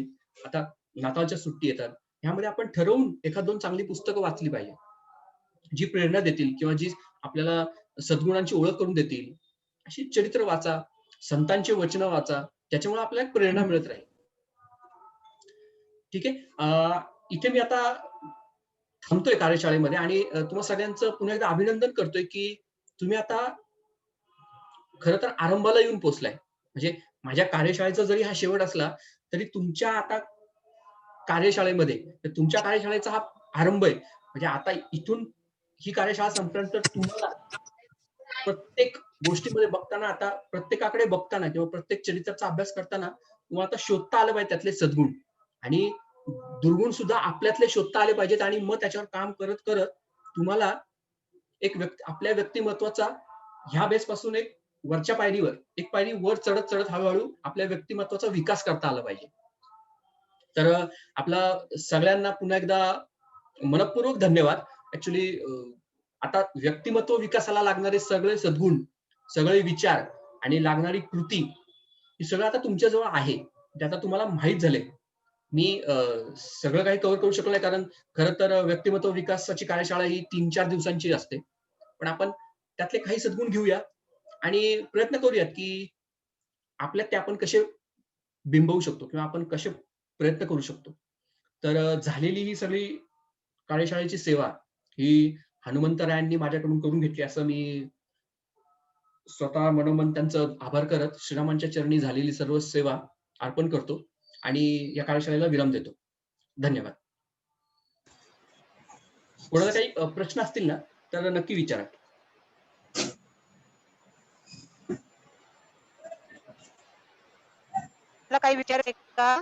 आता नाताळच्या सुट्टी येतात. ह्यामध्ये आपण ठरवून एखाद 2 चांगली पुस्तकं वाचली पाहिजे. जी प्रेरणा देतील किंवा जी आपल्याला सद्गुणांची ओळख करून देतील. अशी चरित्र वाचा, संतांची वचनं वाचा, त्याच्यामुळे आपल्याला प्रेरणा मिळत राहील. ठीक आहे. इथे मी आता थांबतोय कार्यशाळेमध्ये आणि तुम्हा सगळ्यांचं पुन्हा एकदा अभिनंदन करतोय, की तुम्ही आता खरं तर आरंभाला येऊन पोहोचलाय. म्हणजे माझ्या कार्यशाळेचा जरी हा शेवट असला, तरी तुमच्या आता कार्यशाळेमध्ये तर तुमच्या कार्यशाळेचा हा आरंभ आहे. म्हणजे आता इथून ही कार्यशाळा संपल्यानंतर तुम्हाला प्रत्येक गोष्टीमध्ये बघताना आता प्रत्येकाकडे बघताना किंवा प्रत्येक चरित्राचा अभ्यास करताना तुम्हाला आता शोधता आलं पाहिजे त्यातले सद्गुण आणि दुर्गुण सुद्धा आपल्यातले शोधता आले पाहिजेत आणि मग त्याच्यावर काम करत तुम्हाला एक आपल्या व्यक्तिमत्वाचा ह्या बेसपासून एक वरच्या पायरीवर एक पायरी वर चढत हळूहळू आपल्या व्यक्तिमत्वाचा विकास करता आला पाहिजे. तर आपला सगळ्यांना पुन्हा एकदा मनःपूर्वक धन्यवाद. ऍक्च्युली आता व्यक्तिमत्व विकासाला लागणारे सगळे सद्गुण, सगळे विचार आणि लागणारी कृती ही सगळं आता तुमच्याजवळ आहे. ते आता तुम्हाला माहीत झालंय. मी सगळं काही कव्हर करू शकलो नाही कारण खरं तर व्यक्तिमत्व विकासाची कार्यशाळा ही 3-4 दिवसांची असते. पण आपण त्यातले काही सद्गुण घेऊया आणि प्रयत्न करूयात, की आपल्यात ते आपण कसे बिंबवू शकतो किंवा आपण कसे प्रयत्न करू शकतो. तर झालेली ही सगळी कार्यशाळेची सेवा ही हनुमंतरायांनी माझ्याकडून करून घेतली असं मी स्वतः मनोमन त्यांचं आभार करत श्रीरामांच्या चरणी झालेली सर्व सेवा अर्पण करतो आणि या कार्यशाळेला विराम देतो. धन्यवाद. कोणाला काही प्रश्न असतील ना, तर नक्की विचारा. तुला काही विचारायचं का?